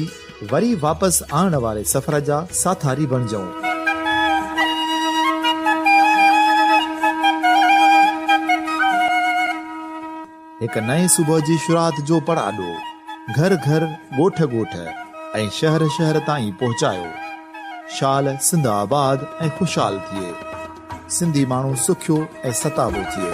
वरी वापसि आणण वारे सफ़र जा साथारी बणिजऊं। हिकु नए सुबुह जी शुरूआत जो पड़ाॾो घर घर ॻोठ ॻोठ ऐं शहर शहर ताईं पहुचायो। शाल सिंध आबाद ऐं ख़ुशहाल थिए, सिंधी माण्हू सुखियो ऐं सताबो थिए।